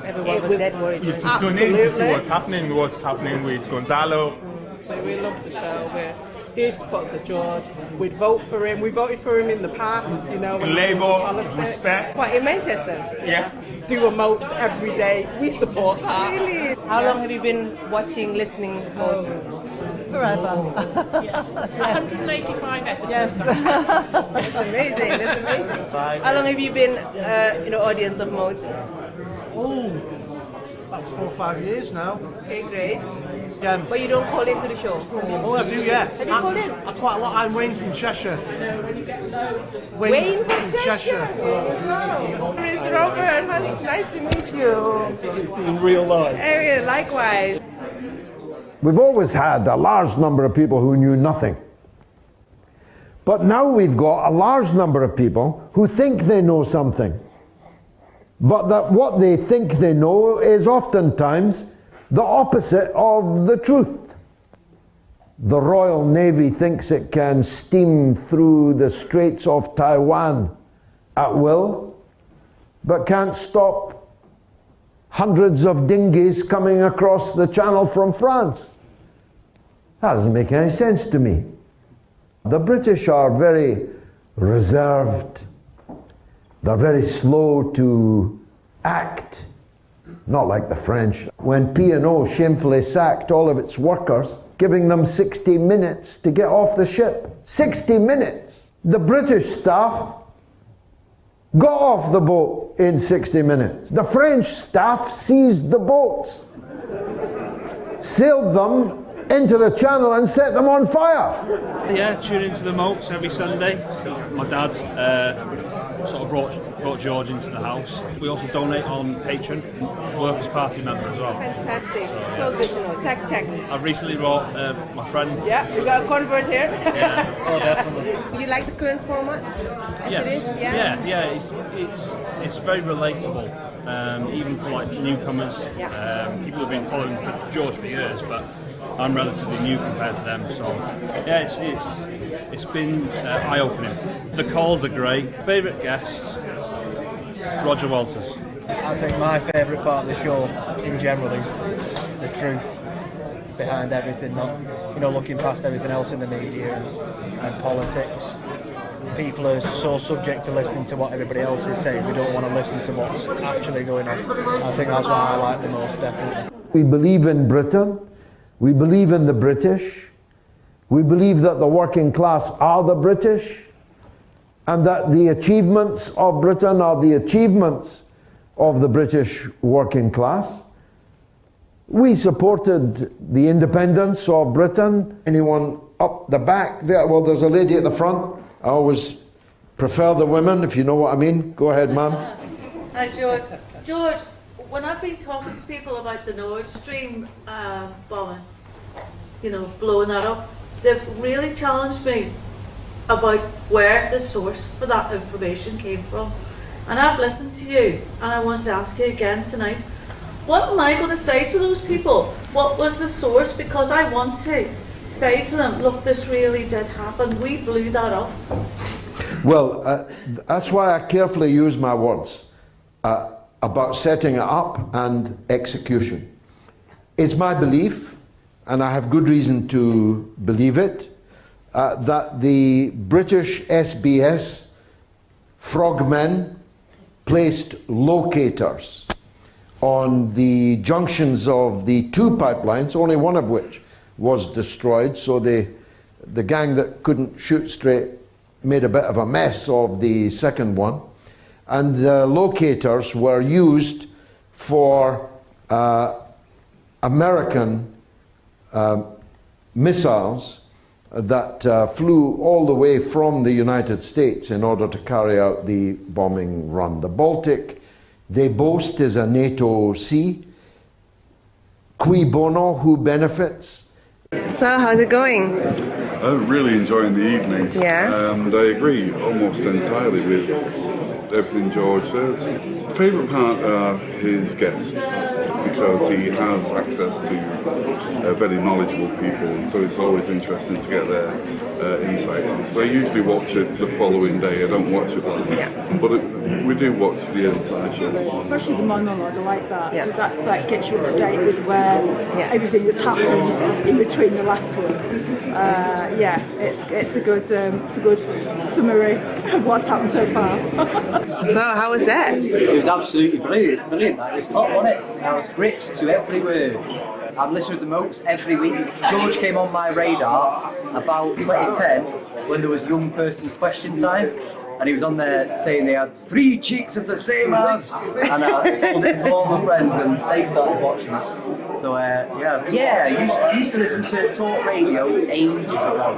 everyone was dead worried. You tune in to see what's happening with Gonzalo. So we love the show. We're huge supporters of George. We'd vote for him. We voted for him in the past, you know. Labour, respect. What, in Manchester? Yeah. Do a MOATS every day. We support that. Really? How long have you been watching, listening MOATS? Forever. 185 episodes. Yes. That's amazing. That's amazing. How long have you been, audience of MOATS? Oh, about 4 or 5 years now. Okay, great. But you don't call into the show? Oh, I do, yeah. Have you called in? Quite a lot. I'm Wayne from Cheshire. Wayne from Cheshire? Wow. It's Robert. It's nice to meet you. In real life. Likewise. We've always had a large number of people who knew nothing. But now we've got a large number of people who think they know something. But that what they think they know is oftentimes the opposite of the truth. The Royal Navy thinks it can steam through the Straits of Taiwan at will, but can't stop hundreds of dinghies coming across the channel from France. That doesn't make any sense to me. The British are very reserved. They're very slow to act, not like the French. When P&O shamefully sacked all of its workers, giving them 60 minutes to get off the ship. 60 minutes! The British staff got off the boat in 60 minutes. The French staff seized the boats, sailed them into the channel and set them on fire. Yeah, tune into the MOATS every Sunday. My dad sort of brought George into the house. We also donate on Patreon, Workers' Party member as well. Fantastic. So good to know. Check. I've recently brought my friend. Yeah, we got a convert here. Yeah, oh definitely. Do you like the current format? Yes. Yeah. It's very relatable, even for like newcomers. People have been following George for years, but I'm relatively new compared to them. So yeah, it's been eye-opening. The calls are great. Favourite guests? Roger Walters. I think my favourite part of the show in general is the truth behind everything, not looking past everything else in the media and politics. People are so subject to listening to what everybody else is saying. We don't want to listen to what's actually going on. I think that's what I like the most, definitely. We believe in Britain. We believe in the British. We believe that the working class are the British, and that the achievements of Britain are the achievements of the British working class. We supported the independence of Britain. Anyone up the back there? Well, there's a lady at the front. I always prefer the women, if you know what I mean. Go ahead, ma'am. Hi, George. George, when I've been talking to people about the Nord Stream bombing, blowing that up, they've really challenged me about where the source for that information came from. And I've listened to you, and I want to ask you again tonight, what am I going to say to those people? What was the source? Because I want to say to them, look, this really did happen. We blew that up. Well, that's why I carefully use my words about setting it up and execution. It's my belief, and I have good reason to believe it, that the British SBS frogmen placed locators on the junctions of the two pipelines, only one of which was destroyed, so the gang that couldn't shoot straight made a bit of a mess of the second one, and the locators were used for American missiles that flew all the way from the United States in order to carry out the bombing run. The Baltic, they boast, is a NATO sea. Cui bono, who benefits? So, how's it going? I'm really enjoying the evening. Yeah. And I agree almost entirely with everything George says. Favourite part are his guests, because he has access to very knowledgeable people, and so it's always interesting to get their insights. So I usually watch it the following day. I don't watch it live, but we do watch the entire show. Especially the monologue, I like that, because that's like gets you up to date with where everything that's happening sort of in between the last one. It's a good summary of what's happened so far. So, how was that? It was absolutely brilliant. It was top, wasn't it? I was gripped to every word. I've listened to the MOATS every week. George came on my radar about 2010 when there was young person's question time, and he was on there saying they had 3 cheeks of the same ass, and I told it to all my friends and they started watching it. So I used to listen to talk radio ages ago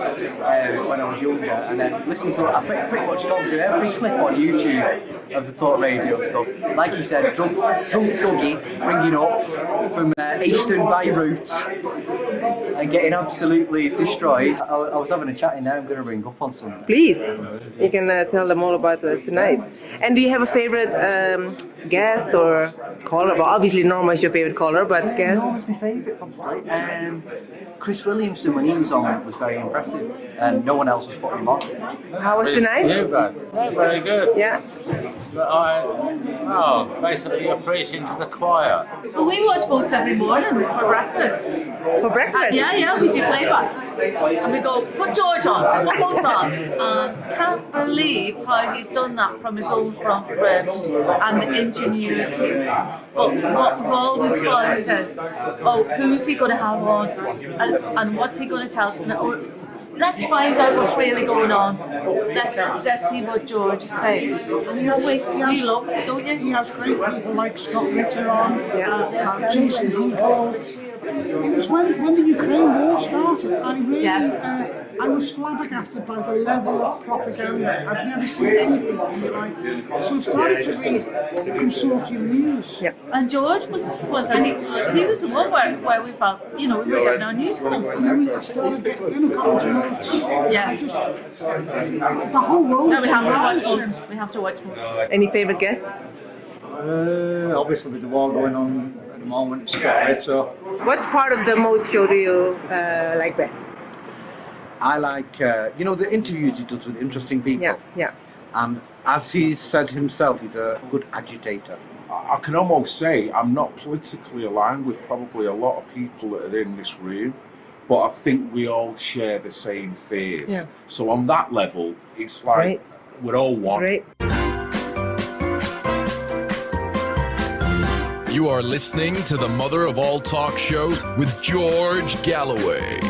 when I was younger, and then listen to it. I've pretty much gone through every clip on YouTube of the talk radio stuff. Like you said, drunk Dougie ringing up from Eastern Beirut and getting absolutely destroyed. I was having a chat in there. I'm going to ring up on something. Please, you can tell them all about it tonight. And do you have a favorite guest or caller? Well, obviously Norma is your favorite caller, but guest? Norma's my favourite, probably. Chris Williamson, when he was on, was very impressive, and no one else was putting him on. How was tonight? Yeah, very good. Yeah. Basically you're preaching to the choir. Well, we watch MOATS every morning for breakfast. For breakfast? Yeah, we do playback. And we go, put George on, put MOATS on. And can't believe how he's done that from his own front room and the ingenuity. But what we've always found is, who's he going to have on? And what's he going to tell us? Let's find out what's really going on. Let's see what George is saying. And we love it, don't you? He has great people like Scott Ritter on, Jason Hinkle. It was when the Ukraine war started, I was flabbergasted by the level of propaganda. I've never seen anything like. So I started to read consortium news. Yeah. And George was he was the one where we felt, we were getting our news from. And then we started getting MOATS. Yeah. The whole world. No, we have to watch MOATS. We have to watch MOATS. Any favourite guests? Obviously with the war going on at the moment, it's Scott Ritter. What part of the MOATS show do you like best? I like, the interviews he does with interesting people. Yeah. And as he said himself, he's a good agitator. I can almost say I'm not politically aligned with probably a lot of people that are in this room, but I think we all share the same fears. Yeah. So on that level, it's like we're all one. Great. You are listening to the mother of all talk shows with George Galloway.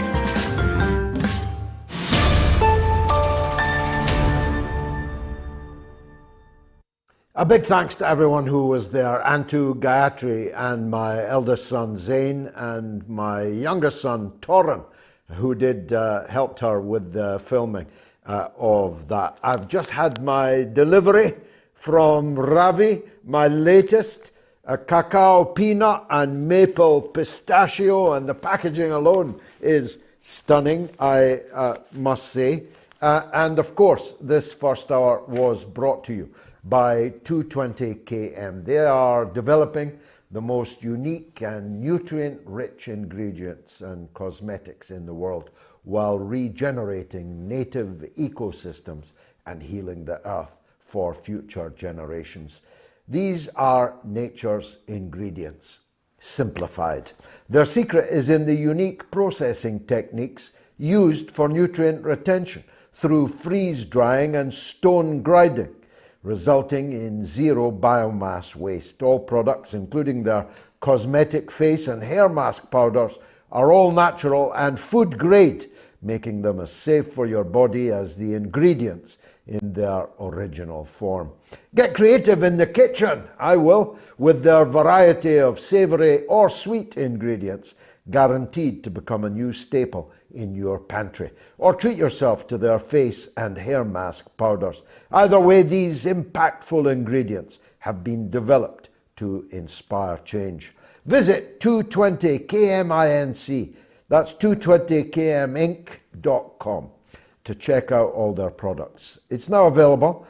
A big thanks to everyone who was there, and to Gayatri and my eldest son Zain and my youngest son Toran, who did helped her with the filming of that. I've just had my delivery from Ravi, my latest, a cacao peanut and maple pistachio, and the packaging alone is stunning, I must say. And of course, this first hour was brought to you by 220km. They are developing the most unique and nutrient-rich ingredients and cosmetics in the world while regenerating native ecosystems and healing the earth for future generations. These are nature's ingredients, simplified. Their secret is in the unique processing techniques used for nutrient retention through freeze drying and stone grinding, resulting in zero biomass waste. All products, including their cosmetic face and hair mask powders, are all natural and food grade, making them as safe for your body as the ingredients in their original form. Get creative in the kitchen, I will, with their variety of savoury or sweet ingredients, guaranteed to become a new staple in your pantry. Or treat yourself to their face and hair mask powders. Either way, these impactful ingredients have been developed to inspire change. Visit 220KMINC, that's 220KMinc.com to check out all their products. It's now available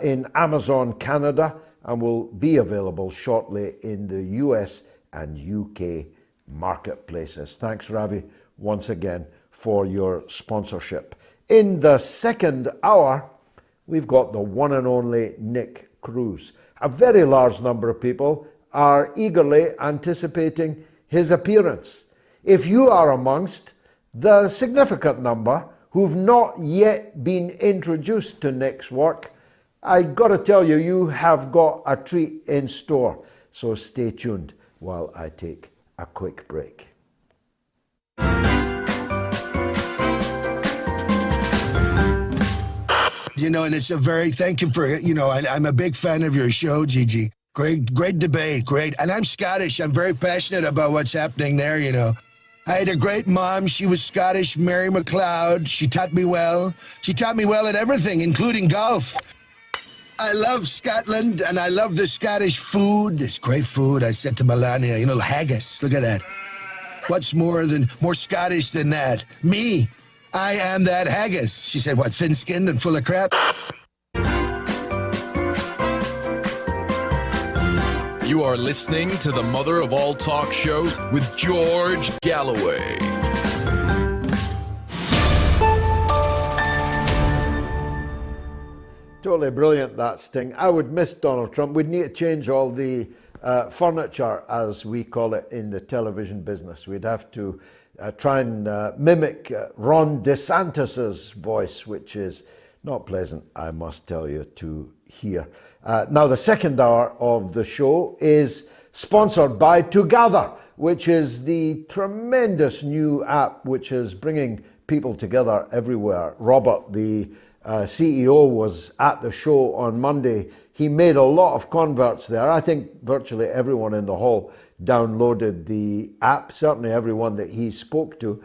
in Amazon Canada and will be available shortly in the US and UK marketplaces. Thanks, Ravi, once again for your sponsorship. In the second hour, we've got the one and only Nick Cruse. A very large number of people are eagerly anticipating his appearance. If you are amongst the significant number who've not yet been introduced to Nick's work, I got to tell you, you have got a treat in store. So stay tuned while I take a quick break. You know, and it's a very, thank you for, you know, I'm a big fan of your show, Gigi. Great debate, great. And I'm Scottish. I'm very passionate about what's happening there, you know. I had a great mom. She was Scottish, Mary MacLeod. She taught me well. She taught me well at everything, including golf. I love Scotland, and I love the Scottish food. It's great food. I said to Melania, you know, haggis, look at that. What's more Scottish than that? Me. I am that haggis. She said, what, thin-skinned and full of crap? You are listening to the mother of all talk shows with George Galloway. Totally brilliant, that sting. I would miss Donald Trump. We'd need to change all the furniture, as we call it in the television business. We'd have to try and mimic Ron DeSantis's voice, which is not pleasant, I must tell you, to hear. Now, the second hour of the show is sponsored by Together, which is the tremendous new app which is bringing people together everywhere. Robert, the CEO, was at the show on Monday. He made a lot of converts there. I think virtually everyone in the hall downloaded the app, certainly everyone that he spoke to.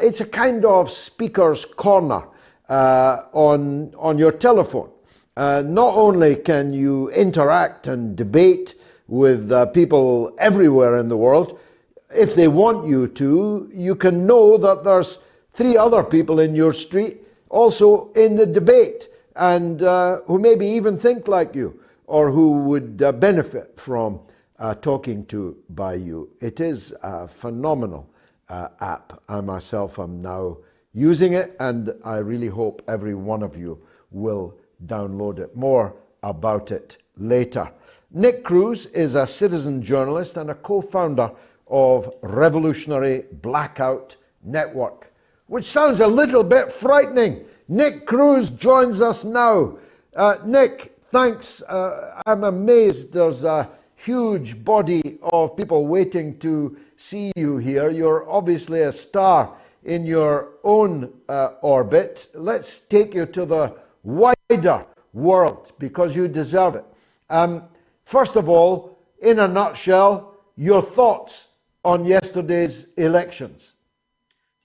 It's a kind of speaker's corner on your telephone. Not only can you interact and debate with people everywhere in the world, if they want you to, you can know that there's 3 other people in your street also in the debate, and who maybe even think like you, or who would benefit from talking to by you. It is a phenomenal app. I myself am now using it, and I really hope every one of you will download it. More about it later. Nick Cruse is a citizen journalist and a co-founder of Revolutionary Blackout Network, which sounds a little bit frightening. Nick Cruse joins us now. Nick, thanks. I'm amazed there's a huge body of people waiting to see you here. You're obviously a star in your own orbit. Let's take you to the wider world because you deserve it. First of all, in a nutshell, your thoughts on yesterday's elections.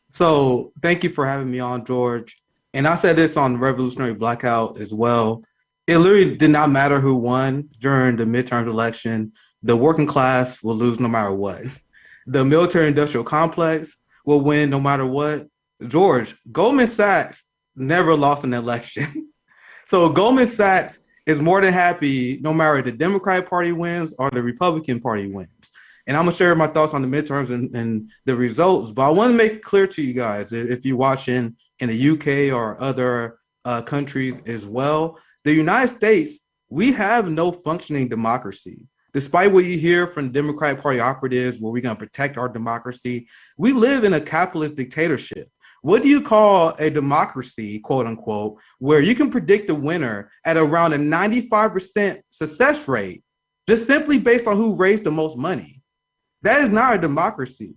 So thank you for having me on, George. And I said this on Revolutionary Blackout as well. It literally did not matter who won during the midterm election. The working class will lose no matter what. The military-industrial complex will win no matter what. George, Goldman Sachs never lost an election. So Goldman Sachs is more than happy no matter the Democratic Party wins or the Republican Party wins. And I'm going to share my thoughts on the midterms and the results. But I want to make it clear to you guys, if you're watching in the UK or other countries as well, the United States, we have no functioning democracy. Despite what you hear from Democratic Party operatives, where we're going to protect our democracy, we live in a capitalist dictatorship. What do you call a democracy, quote unquote, where you can predict the winner at around a 95% success rate, just simply based on who raised the most money? That is not a democracy.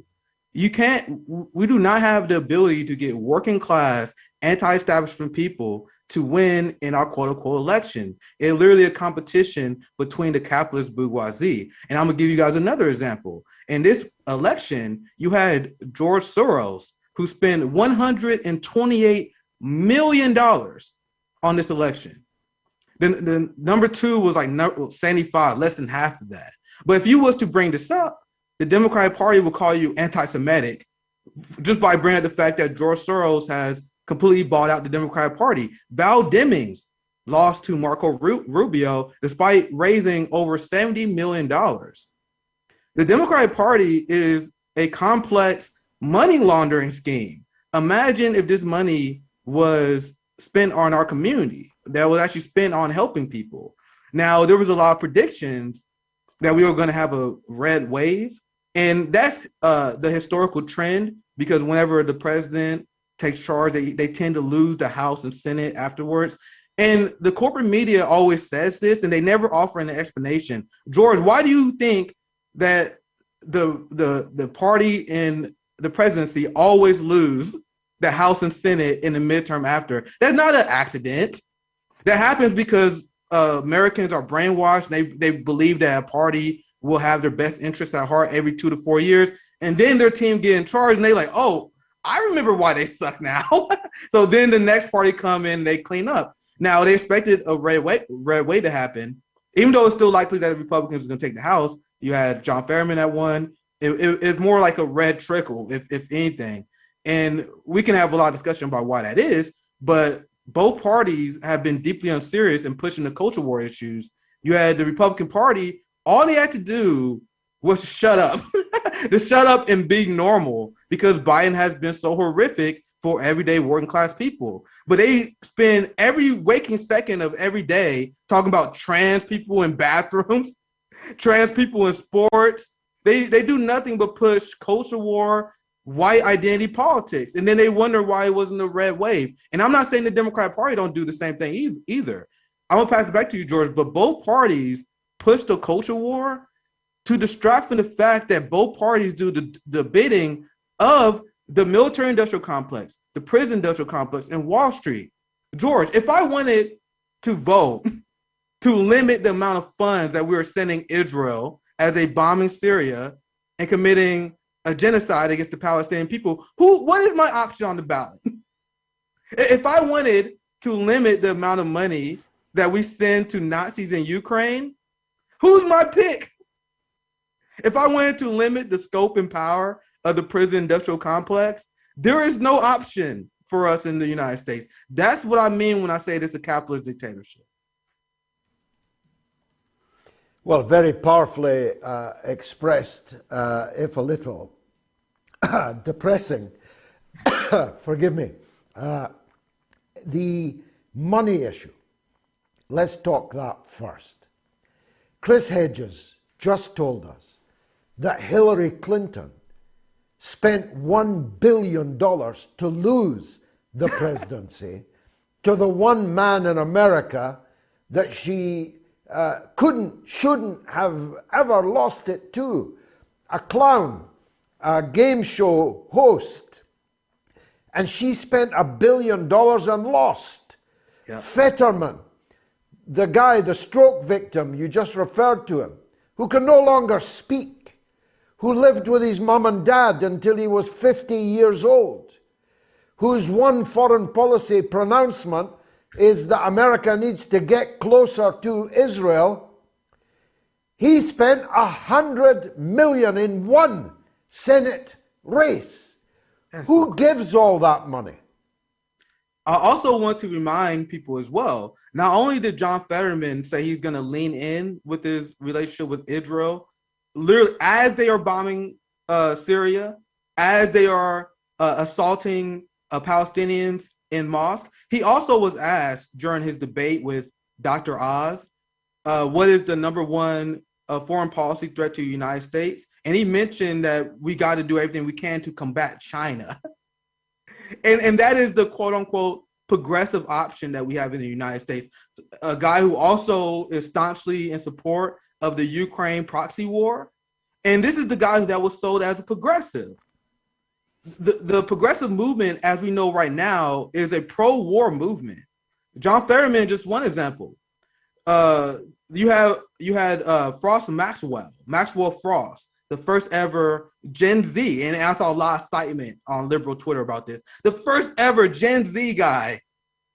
We do not have the ability to get working class, anti-establishment people to win in our quote unquote election. It's literally a competition between the capitalist bourgeoisie. And I'm gonna give you guys another example. In this election, you had George Soros, who spent $128 million on this election. Then the number 2 was like 75, less than half of that. But if you was to bring this up, the Democratic Party will call you anti-Semitic just by bringing up the fact that George Soros has completely bought out the Democratic Party. Val Demings lost to Marco Rubio despite raising over $70 million. The Democratic Party is a complex money laundering scheme. Imagine if this money was spent on our community, that was actually spent on helping people. Now, there was a lot of predictions that we were going to have a red wave, and that's the historical trend, because whenever the president takes charge, they tend to lose the House and Senate afterwards. And the corporate media always says this, and they never offer an explanation. George, why do you think that the party in the presidency always lose the House and Senate in the midterm after? That's not an accident. That happens because Americans are brainwashed. They believe that a party will have their best interests at heart every 2 to 4 years, and then their team get in charge, and they like, oh, I remember why they suck now. So then the next party come in, and they clean up. Now they expected a red wave to happen, even though it's still likely that the Republicans are going to take the House. You had John Fetterman at one. It's more like a red trickle, if anything. And we can have a lot of discussion about why that is, but both parties have been deeply unserious in pushing the culture war issues. You had the Republican Party, all they had to do was shut up, to shut up and be normal, because Biden has been so horrific for everyday working class people. But they spend every waking second of every day talking about trans people in bathrooms, trans people in sports. They do nothing but push culture war, white identity politics, and then they wonder why it wasn't a red wave. And I'm not saying the Democratic Party don't do the same thing either. I'm gonna pass it back to you, George, but both parties push the culture war to distract from the fact that both parties do the bidding of the military-industrial complex, the prison-industrial complex, and Wall Street. George, if I wanted to vote to limit the amount of funds that we were sending Israel as they bombing Syria and committing a genocide against the Palestinian people, what is my option on the ballot? If I wanted to limit the amount of money that we send to Nazis in Ukraine, who's my pick? If I wanted to limit the scope and power of the prison industrial complex, there is no option for us in the United States. That's what I mean when I say this is a capitalist dictatorship. Well, very powerfully expressed, if a little depressing. Forgive me. The money issue. Let's talk that first. Chris Hedges just told us that Hillary Clinton spent $1 billion to lose the presidency to the one man in America that she shouldn't have ever lost it to. A clown, a game show host. And she spent $1 billion and lost. Yep. Fetterman, the guy, the stroke victim, you just referred to him, who can no longer speak, who lived with his mum and dad until he was 50 years old, whose one foreign policy pronouncement is that America needs to get closer to Israel. He spent $100 million in one Senate race. Who gives all that money? I also want to remind people as well, not only did John Fetterman say he's going to lean in with his relationship with Israel, literally as they are bombing Syria, as they are assaulting Palestinians in mosques, he also was asked during his debate with Dr. Oz, what is the number one foreign policy threat to the United States? And he mentioned that we got to do everything we can to combat China. And that is the quote unquote progressive option that we have in the United States. A guy who also is staunchly in support of the Ukraine proxy war. And this is the guy that was sold as a progressive. The progressive movement, as we know right now, is a pro-war movement. John Fetterman, just one example. You had Frost and Maxwell Frost, the first ever Gen Z, and I saw a lot of excitement on liberal Twitter about this. The first ever Gen Z guy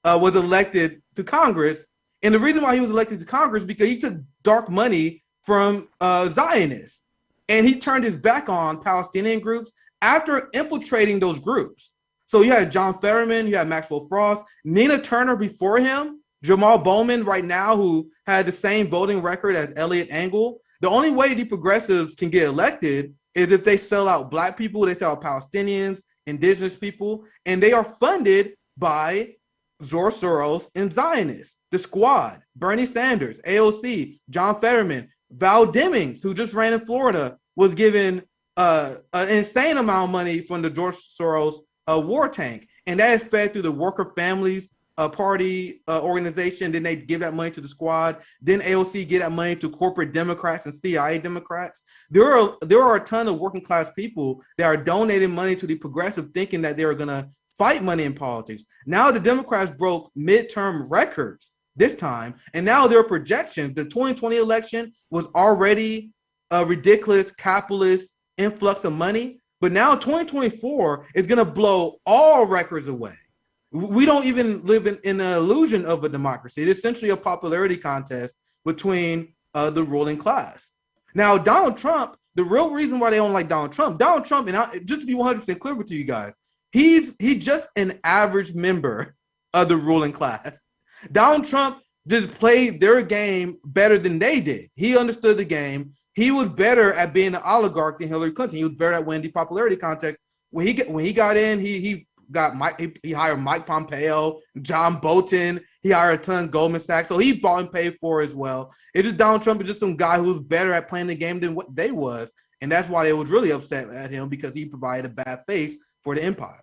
was elected to Congress, and the reason why he was elected to Congress is because he took dark money from Zionists. and he turned his back on Palestinian groups after infiltrating those groups. So you had John Fetterman, you had Maxwell Frost, Nina Turner before him, Jamal Bowman right now, who had the same voting record as Elliot Engel. The only way the progressives can get elected is if they sell out black people, they sell out Palestinians, indigenous people, and they are funded by George Soros and Zionists, the Squad, Bernie Sanders, AOC, John Fetterman, Val Demings, who just ran in Florida, was given an insane amount of money from the George Soros war tank, and that is fed through the Worker Families Party organization. Then they give that money to the Squad. Then AOC give that money to corporate Democrats and CIA Democrats. There are a ton of working class people that are donating money to the progressive, thinking that they are going to fight money in politics. Now the Democrats broke midterm records this time, and now their projections, the 2020 election was already a ridiculous capitalist influx of money, but now 2024 is going to blow all records away. We don't even live in an illusion of a democracy. It's essentially a popularity contest between the ruling class. Now, Donald Trump, the real reason why they don't like Donald Trump, and just to be 100% clear with you guys, he's just an average member of the ruling class. Donald Trump just played their game better than they did. He understood the game. He was better at being an oligarch than Hillary Clinton. He was better at winning the popularity contest. When he got in, he hired Mike Pompeo, John Bolton. He hired a ton of Goldman Sachs. So he bought and paid for as well. It's just Donald Trump is just some guy who's better at playing the game than what they was. And that's why they was really upset at him, because he provided a bad face for the empire.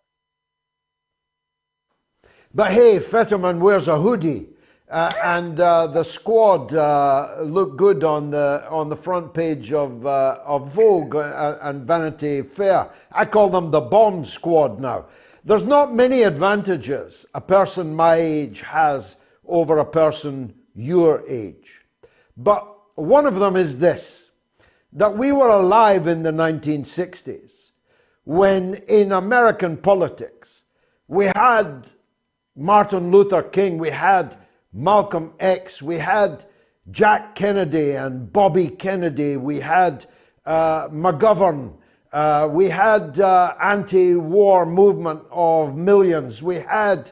But hey, Fetterman wears a hoodie, and the Squad look good on the front page of Vogue and Vanity Fair. I call them the Bomb Squad now. There's not many advantages a person my age has over a person your age. But one of them is this, that we were alive in the 1960s when in American politics we had Martin Luther King, we had Malcolm X, we had Jack Kennedy and Bobby Kennedy, we had McGovern, we had anti-war movement of millions, we had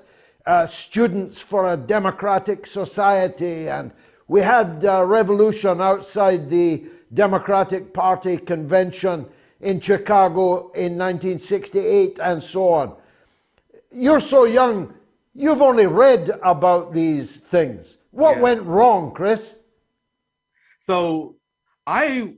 students for a democratic society, and we had revolution outside the Democratic Party convention in Chicago in 1968 and so on. You're so young, you've only read about these things. What went wrong, Chris? So in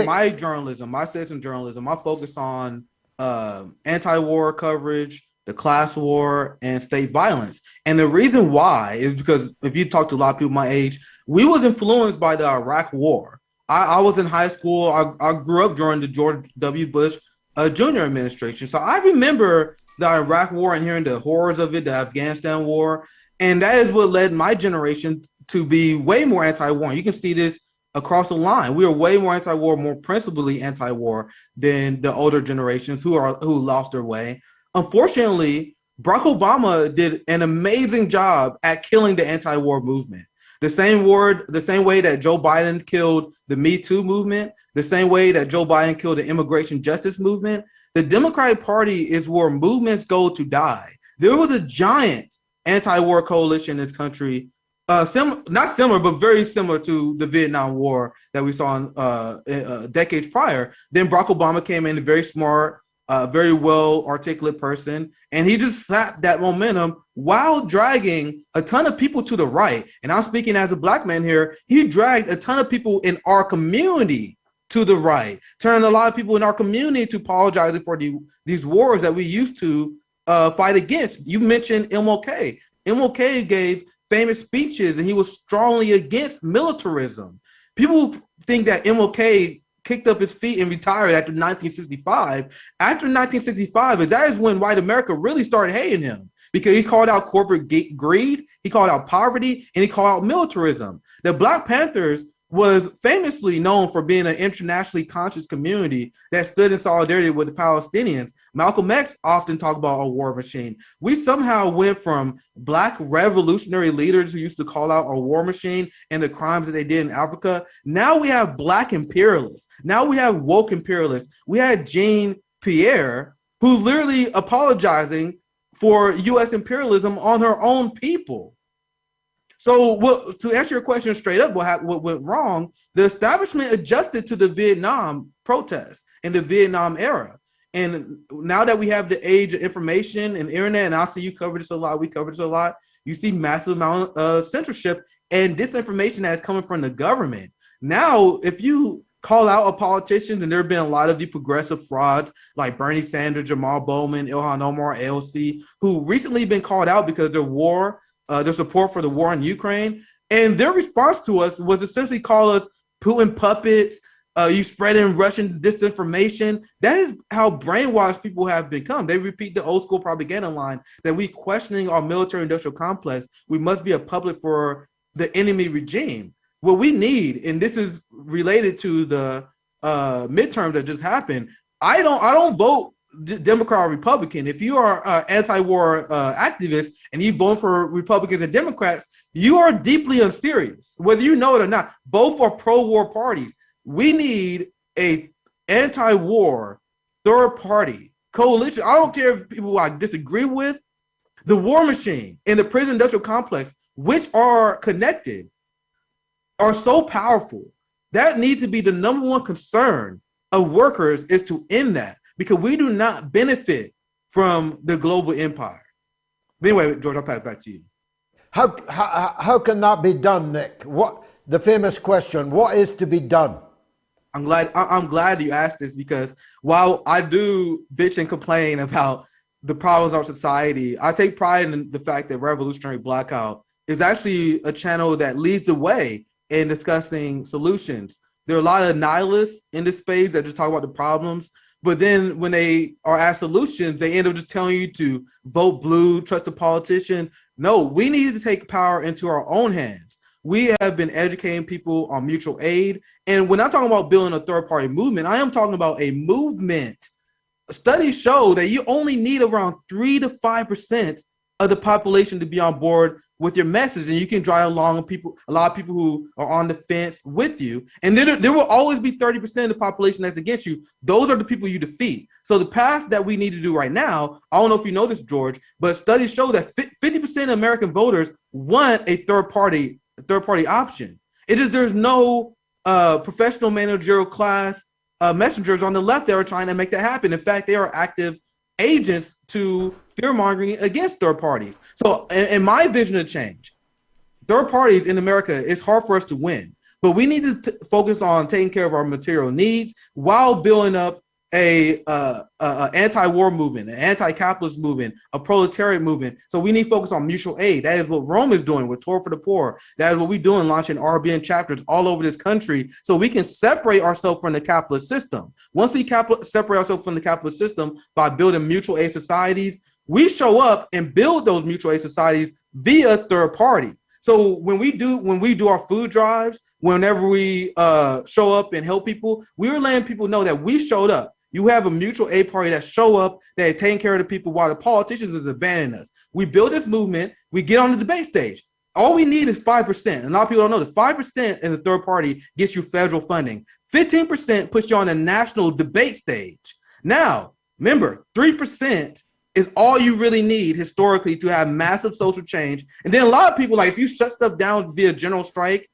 my journalism, my citizen journalism, I focus on anti-war coverage, the class war, and state violence. And the reason why is because if you talk to a lot of people my age, we was influenced by the Iraq War. I was in high school. I grew up during the George W. Bush Jr. administration. So I remember the Iraq War and hearing the horrors of it, the Afghanistan War. And that is what led my generation to be way more anti-war. You can see this across the line. We are way more anti-war, more principally anti-war than the older generations who lost their way. Unfortunately, Barack Obama did an amazing job at killing the anti-war movement. The same way that Joe Biden killed the Me Too movement, the same way that Joe Biden killed the immigration justice movement. The Democratic Party is where movements go to die. There was a giant anti-war coalition in this country, not similar, but very similar to the Vietnam War that we saw in decades prior. Then Barack Obama came in, a very smart, very well articulate person, and he just slapped that momentum while dragging a ton of people to the right. And I'm speaking as a black man here. He dragged a ton of people in our community to the right, turning a lot of people in our community to apologizing for these wars that we used to fight against. You mentioned MLK. MLK gave famous speeches, and he was strongly against militarism. People think that MLK kicked up his feet and retired after 1965. After 1965, that is when white America really started hating him, because he called out corporate greed, he called out poverty, and he called out militarism. The Black Panthers was famously known for being an internationally conscious community that stood in solidarity with the Palestinians. Malcolm X often talked about a war machine. We somehow went from Black revolutionary leaders who used to call out a war machine and the crimes that they did in Africa. Now we have Black imperialists. Now we have woke imperialists. We had Jean Pierre, who's literally apologizing for U.S. imperialism on her own people. So to answer your question straight up, what went wrong, the establishment adjusted to the Vietnam protests and the Vietnam era. And now that we have the age of information and internet, and I see you cover this a lot, we cover this a lot, you see massive amount of censorship and disinformation that is coming from the government. Now, if you call out a politician, and there have been a lot of the progressive frauds like Bernie Sanders, Jamal Bowman, Ilhan Omar, AOC, who recently been called out because their support for the war in Ukraine, and their response to us was essentially call us Putin puppets, you spreading Russian disinformation. That is how brainwashed people have become. They repeat the old school propaganda line that we questioning our military industrial complex. We must be a puppet for the enemy regime. What we need, and this is related to the midterms that just happened, I don't vote Democrat or Republican. If you are anti-war activist and you vote for Republicans and Democrats, you are deeply unserious, whether you know it or not. Both are pro-war parties. We need a anti-war third party coalition. I don't care if people I disagree with. The war machine and the prison industrial complex, which are connected, are so powerful. That needs to be the number one concern of workers, is to end that, because we do not benefit from the global empire. But anyway, George, I'll pass it back to you. How can that be done, Nick? What the famous question, what is to be done? I'm glad you asked this, because while I do bitch and complain about the problems of our society, I take pride in the fact that Revolutionary Blackout is actually a channel that leads the way in discussing solutions. There are a lot of nihilists in this space that just talk about the problems, but then when they are asked solutions, they end up just telling you to vote blue, trust a politician. No, we need to take power into our own hands. We have been educating people on mutual aid. And when I'm talking about building a third-party movement, I am talking about a movement. Studies show that you only need around 3 to 5% of the population to be on board with your message, and you can drive along a lot of people who are on the fence with you. And there will always be 30% of the population that's against you. Those are the people you defeat. So the path that we need to do right now, I don't know if you know this, George, but studies show that 50% of American voters want a third party option. It is there's no professional managerial class messengers on the left that are trying to make that happen. In fact, they are active agents to fear-mongering against third parties. So in my vision of change, third parties in America, it's hard for us to win, but we need to focus on taking care of our material needs while building up a anti-war movement, an anti-capitalist movement, a proletariat movement. So we need to focus on mutual aid. That is what Rome is doing with Tour for the Poor. That is what we're doing, launching RBN chapters all over this country, so we can separate ourselves from the capitalist system. Once we separate ourselves from the capitalist system by building mutual aid societies, we show up and build those mutual aid societies via third party. So when we do our food drives, whenever we show up and help people, we're letting people know that we showed up. You have a mutual aid party that show up, that are taking care of the people while the politicians is abandoning us. We build this movement, we get on the debate stage. All we need is 5%. A lot of people don't know that 5% in the third party gets you federal funding. 15% puts you on a national debate stage. Now, remember, 3% is all you really need historically to have massive social change. And then a lot of people, like, if you shut stuff down via general strike,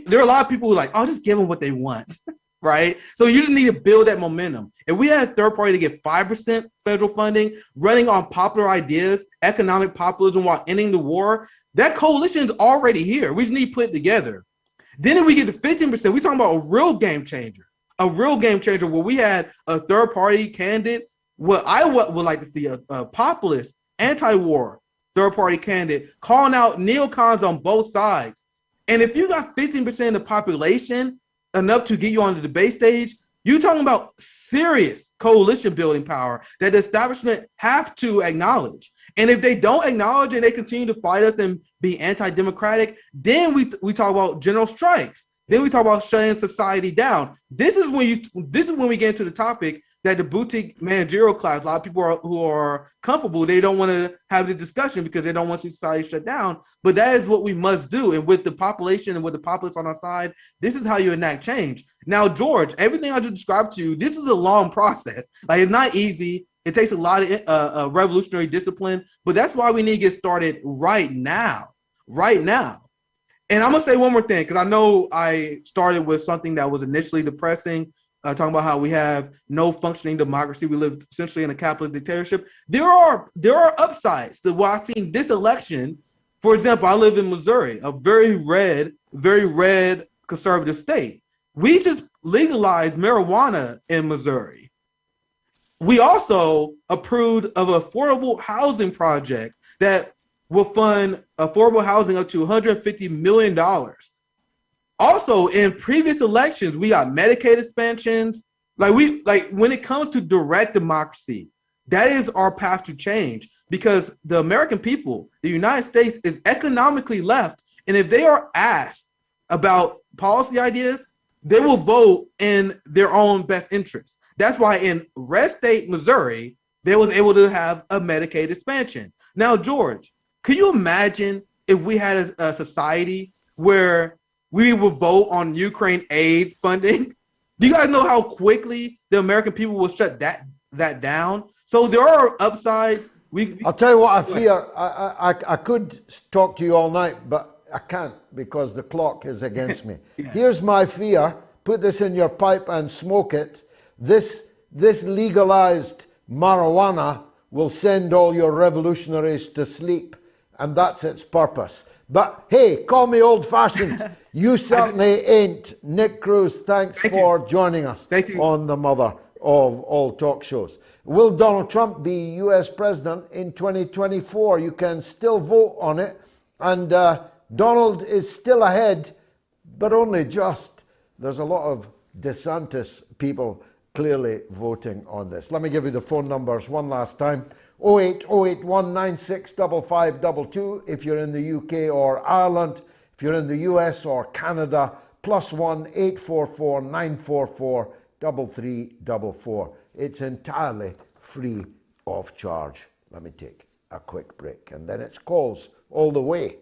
there are a lot of people who are like, oh, just give them what they want, right? So you just need to build that momentum. If we had a third party to get 5% federal funding, running on popular ideas, economic populism while ending the war, that coalition is already here. We just need to put it together. Then if we get to 15%, we're talking about a real game changer where we had a third party candidate. What I would like to see a populist, anti-war third party candidate calling out neocons on both sides. And if you got 15% of the population, enough to get you on the debate stage, you're talking about serious coalition building power that the establishment have to acknowledge. And if they don't acknowledge and they continue to fight us and be anti-democratic, then we talk about general strikes. Then we talk about shutting society down. This is when we get into the topic that the boutique managerial class, a lot of people who are comfortable, they don't want to have the discussion because they don't want society shut down. But that is what we must do. And with the population and with the populace on our side, this is how you enact change. Now, George, everything I just described to you, this is a long process. Like, it's not easy. It takes a lot of revolutionary discipline, but that's why we need to get started right now. And I'm going to say one more thing, because I know I started with something that was initially depressing, talking about how we have no functioning democracy. We live essentially in a capitalist dictatorship. There are upsides to what I've seen this election. For example, I live in Missouri, a very red conservative state. We just legalized marijuana in Missouri. We also approved of an affordable housing project that will fund affordable housing up to $150 million. Also, in previous elections, we got Medicaid expansions. When it comes to direct democracy, that is our path to change, because the American people, the United States, is economically left. And if they are asked about policy ideas, they will vote in their own best interest. That's why in red state Missouri, they was able to have a Medicaid expansion. Now, George, could you imagine if we had a society where we would vote on Ukraine aid funding? Do you guys know how quickly the American people will shut that down? So there are upsides. I'll tell you what I fear. I could talk to you all night, but I can't because the clock is against me. Yeah. Here's my fear. Put this in your pipe and smoke it. This legalized marijuana will send all your revolutionaries to sleep, and that's its purpose. But hey, call me old-fashioned. You certainly ain't. Nick Cruse, thanks for joining us on the mother of all talk shows. Will Donald Trump be US president in 2024? You can still vote on it. And Donald is still ahead, but only just. There's a lot of DeSantis people clearly voting on this. Let me give you the phone numbers one last time. 08081965522 if you're in the UK or Ireland. If you're in the US or Canada, +1 844 944 3344. It's entirely free of charge. Let me take a quick break, and then it's calls all the way.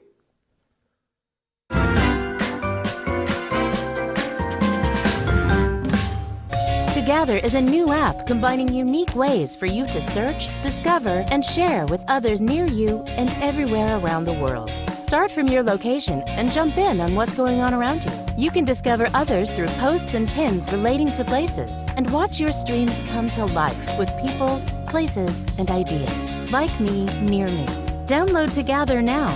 Together is a new app combining unique ways for you to search, discover, and share with others near you and everywhere around the world. Start from your location and jump in on what's going on around you. You can discover others through posts and pins relating to places and watch your streams come to life with people, places, and ideas. Like me, near me. Download Together now.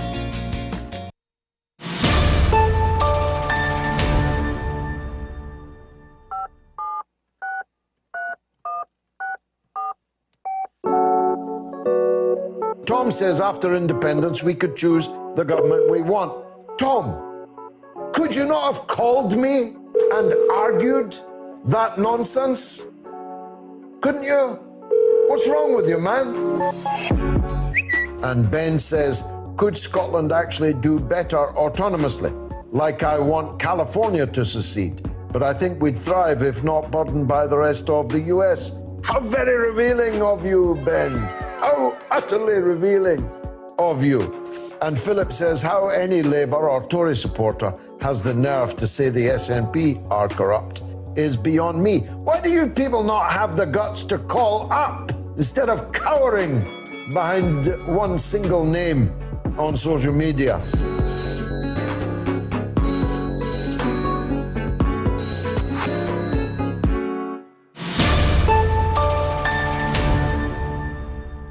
Tom says after independence we could choose the government we want. Tom, could you not have called me and argued that nonsense? Couldn't you? What's wrong with you, man? And Ben says, could Scotland actually do better autonomously? Like I want California to secede, but I think we'd thrive if not burdened by the rest of the US. How very revealing of you, Ben. How utterly revealing of you. And Philip says, how any Labour or Tory supporter has the nerve to say the SNP are corrupt is beyond me. Why do you people not have the guts to call up instead of cowering behind one single name on social media?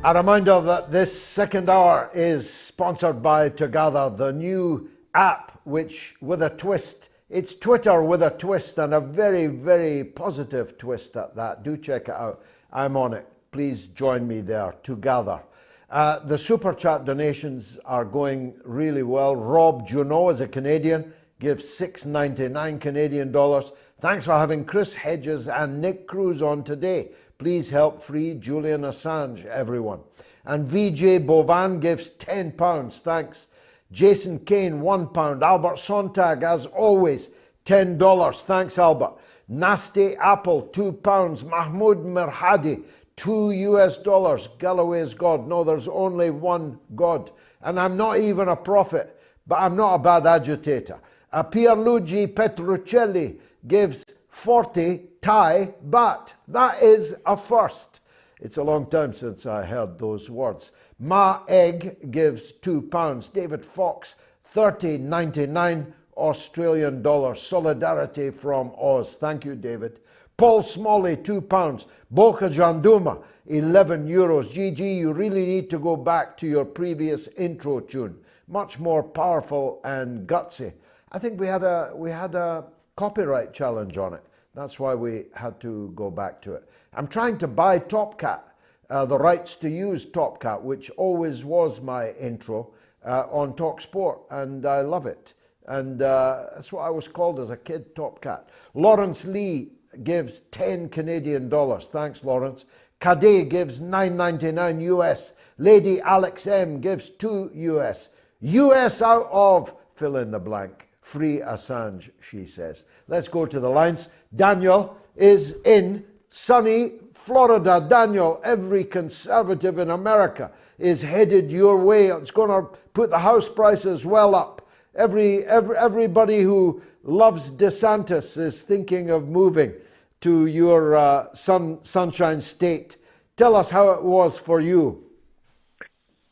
A reminder that this second hour is sponsored by Together, the new app, which with a twist, it's Twitter with a twist, and a very, very positive twist at that. Do check it out. I'm on it. Please join me there, Together. The Super Chat donations are going really well. Rob Junot is a Canadian, gives $6.99 Canadian dollars. Thanks for having Chris Hedges and Nick Cruse on today. Please help free Julian Assange, everyone. And VJ Bovan gives £10. Thanks. Jason Kane, £1. Albert Sontag, as always, $10. Thanks, Albert. Nasty Apple, £2. Mahmoud Mirhadi, $2. Galloway is God. No, there's only one God. And I'm not even a prophet, but I'm not a bad agitator. Pierluigi Petruccelli gives 40 Thai baht. That is a first. It's a long time since I heard those words. Ma Egg gives £2. David Fox, 30.99 Australian dollars. Solidarity from Oz. Thank you, David. Paul Smalley, £2. Boca Janduma, €11. GG, you really need to go back to your previous intro tune. Much more powerful and gutsy. I think we had a copyright challenge on it. That's why we had to go back to it. I'm trying to buy Top Cat, the rights to use Top Cat, which always was my intro on Talk Sport, and I love it. And that's what I was called as a kid, Top Cat. Lawrence Lee gives 10 Canadian dollars. Thanks, Lawrence. Kade gives $9.99 US. Lady Alex M gives $2 US. US out of, fill in the blank. Free Assange, she says. Let's go to the lines. Daniel is in sunny Florida. Daniel, every conservative in America is headed your way. It's going to put the house prices well up. Everybody who loves DeSantis is thinking of moving to your sunshine state. Tell us how it was for you.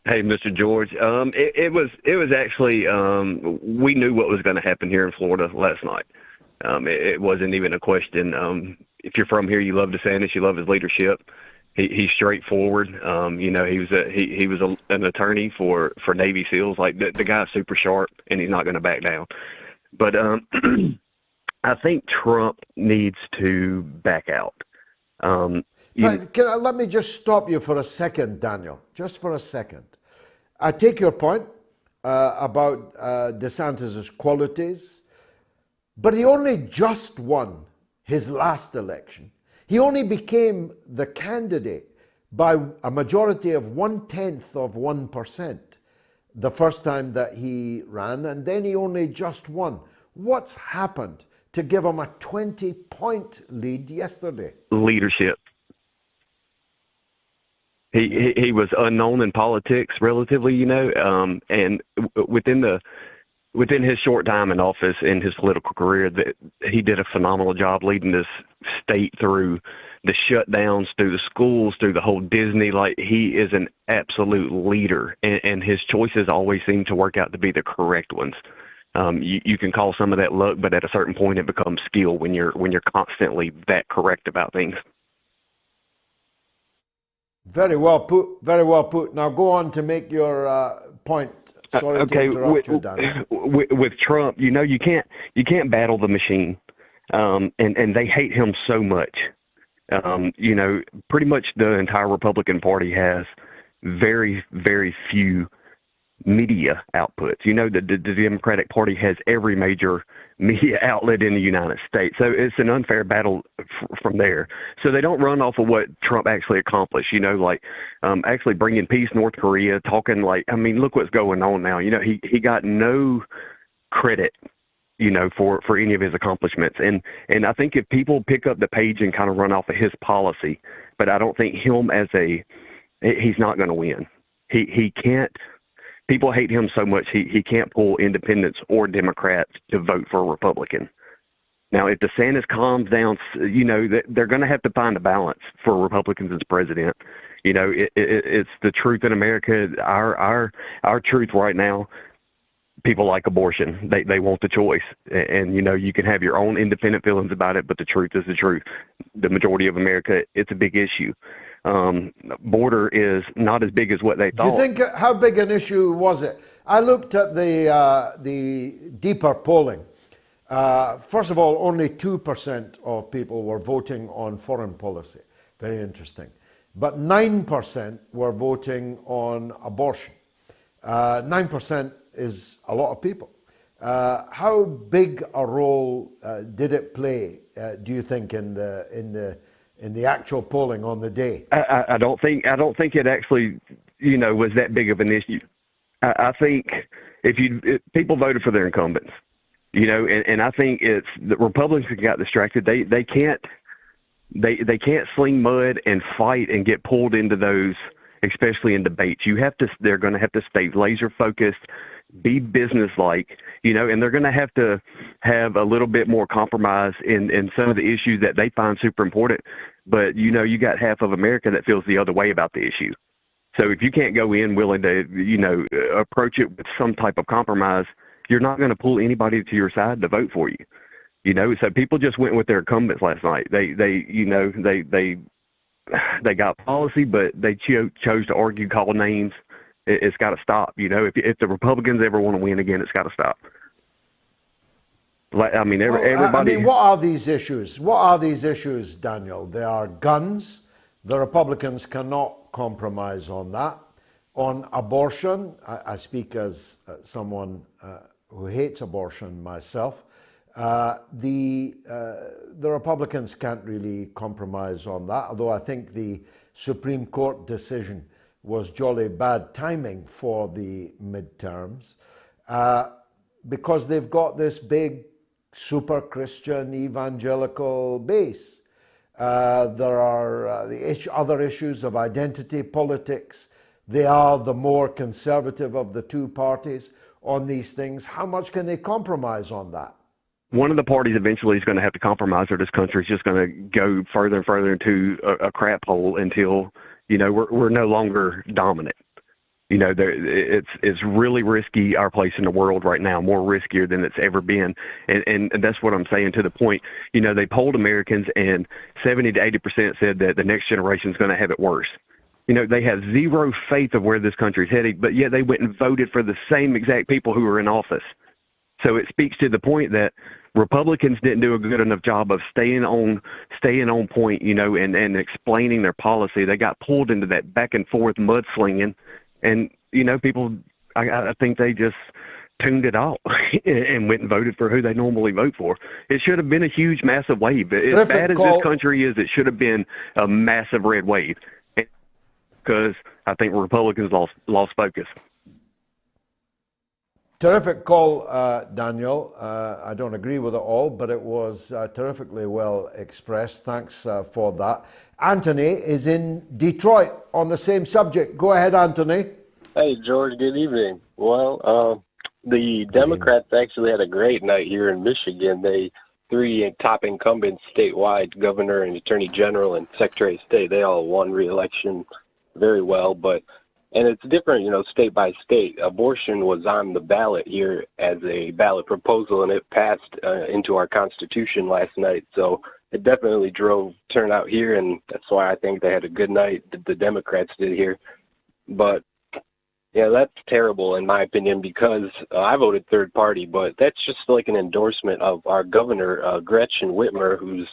Hey, Mr. George. It was actually, we knew what was going to happen here in Florida last night. It wasn't even a question. If you're from here, you love DeSantis, you love his leadership. He's straightforward. He was an attorney for Navy SEALs. Like the guy's super sharp, and he's not going to back down. But I think Trump needs to back out. Let me just stop you for a second, Daniel. Just for a second. I take your point about DeSantis' qualities, but he only just won his last election. He only became the candidate by a majority of 0.1% the first time that he ran, and then he only just won. What's happened to give him a 20-point lead yesterday? Leadership. He was unknown in politics, relatively, and within his short time in office in his political career, that he did a phenomenal job leading this state through the shutdowns, through the schools, through the whole Disney. Like, he is an absolute leader, and his choices always seem to work out to be the correct ones. You can call some of that luck, but at a certain point, it becomes skill when you're constantly that correct about things. Very well put. Very well put. Now go on to make your point. Sorry to interrupt you, Dan. With Trump, you can't battle the machine, and they hate him so much. Pretty much the entire Republican Party has very, very few media outputs. The Democratic Party has every major media outlet in the United States. So it's an unfair battle from there. So they don't run off of what Trump actually accomplished, actually bringing peace, North Korea, talking look what's going on now. He got no credit, for any of his accomplishments. And I think if people pick up the page and kind of run off of his policy, but I don't think him he's not going to win. He can't. People hate him so much he can't pull independents or Democrats to vote for a Republican. Now, if DeSantis calms down, they're going to have to find a balance for Republicans as president. It's the truth in America. Our truth right now. People like abortion. They want the choice, and you can have your own independent feelings about it, but the truth is the truth. The majority of America, it's a big issue. Border is not as big as what they thought. Do you think, how big an issue was it? I looked at the deeper polling. First of all, only 2% of people were voting on foreign policy. Very interesting. But 9% were voting on abortion. 9% is a lot of people. How big a role did it play, do you think, in the actual polling on the day? I don't think it actually, was that big of an issue. I think if people voted for their incumbents, And I think it's the Republicans got distracted. They can't sling mud and fight and get pulled into those, especially in debates. They're going to have to stay laser focused, be businesslike, and they're going to have a little bit more compromise in some of the issues that they find super important. But, you got half of America that feels the other way about the issue. So if you can't go in willing to, approach it with some type of compromise, you're not going to pull anybody to your side to vote for you. So people just went with their incumbents last night. They got policy, but they chose to argue, call names. It's got to stop. If the Republicans ever want to win again, it's got to stop. Everybody. What are these issues? What are these issues, Daniel? They are guns. The Republicans cannot compromise on that. On abortion, I speak as someone who hates abortion myself. The Republicans can't really compromise on that, although I think the Supreme Court decision was jolly bad timing for the midterms, because they've got this big super Christian evangelical base. There are other issues of identity politics. They are the more conservative of the two parties on these things. How much can they compromise on that? One of the parties eventually is going to have to compromise, or this country is just going to go further and further into a crap hole until, we're no longer dominant. It's really risky, our place in the world right now, more riskier than it's ever been. And that's what I'm saying, to the point, they polled Americans and 70 to 80% said that the next generation is going to have it worse. They have zero faith of where this country is heading, but yet they went and voted for the same exact people who are in office. So it speaks to the point that Republicans didn't do a good enough job of staying on point, and explaining their policy. They got pulled into that back and forth mudslinging, and people, I think they just tuned it out and went and voted for who they normally vote for. It should have been a huge, massive wave. As bad as this country is, it should have been a massive red wave, because I think Republicans lost focus. Terrific call, Daniel. I don't agree with it all, but it was terrifically well expressed. Thanks for that. Anthony is in Detroit on the same subject. Go ahead, Anthony. Hey, George. Good evening. Well, the Democrats actually had a great night here in Michigan. Three top incumbents statewide, governor and attorney general and secretary of state, they all won re-election very well, and it's different, state by state. Abortion was on the ballot here as a ballot proposal, and it passed into our Constitution last night. So it definitely drove turnout here, and that's why I think they had a good night, the Democrats did here. But, that's terrible in my opinion, because I voted third party, but that's just like an endorsement of our governor, Gretchen Whitmer, who's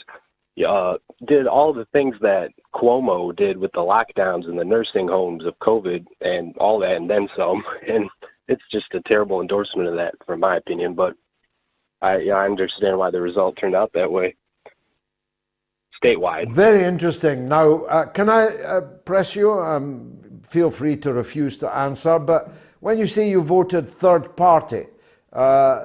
did all the things that Cuomo did with the lockdowns and the nursing homes of COVID and all that, and then some. And it's just a terrible endorsement of that, from my opinion. But I understand why the result turned out that way, statewide. Very interesting. Now, can I press you? Feel free to refuse to answer. But when you say you voted third party,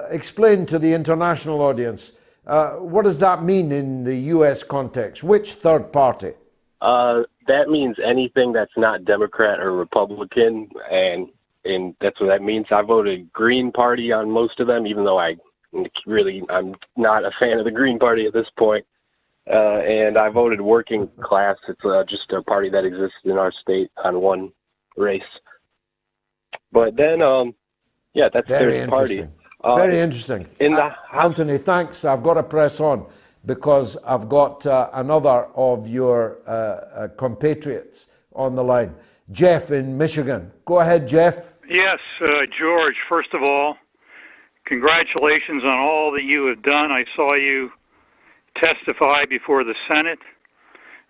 explain to the international audience, what does that mean in the U.S. context? Which third party? That means anything that's not Democrat or Republican, and that's what that means. I voted Green Party on most of them, even though I'm not a fan of the Green Party at this point. And I voted Working Class. It's just a party that exists in our state on one race. But then, that's third party. Very interesting. Anthony, thanks. I've got to press on because I've got another of your compatriots on the line. Jeff in Michigan. Go ahead, Jeff. Yes, George, first of all, congratulations on all that you have done. I saw you testify before the Senate.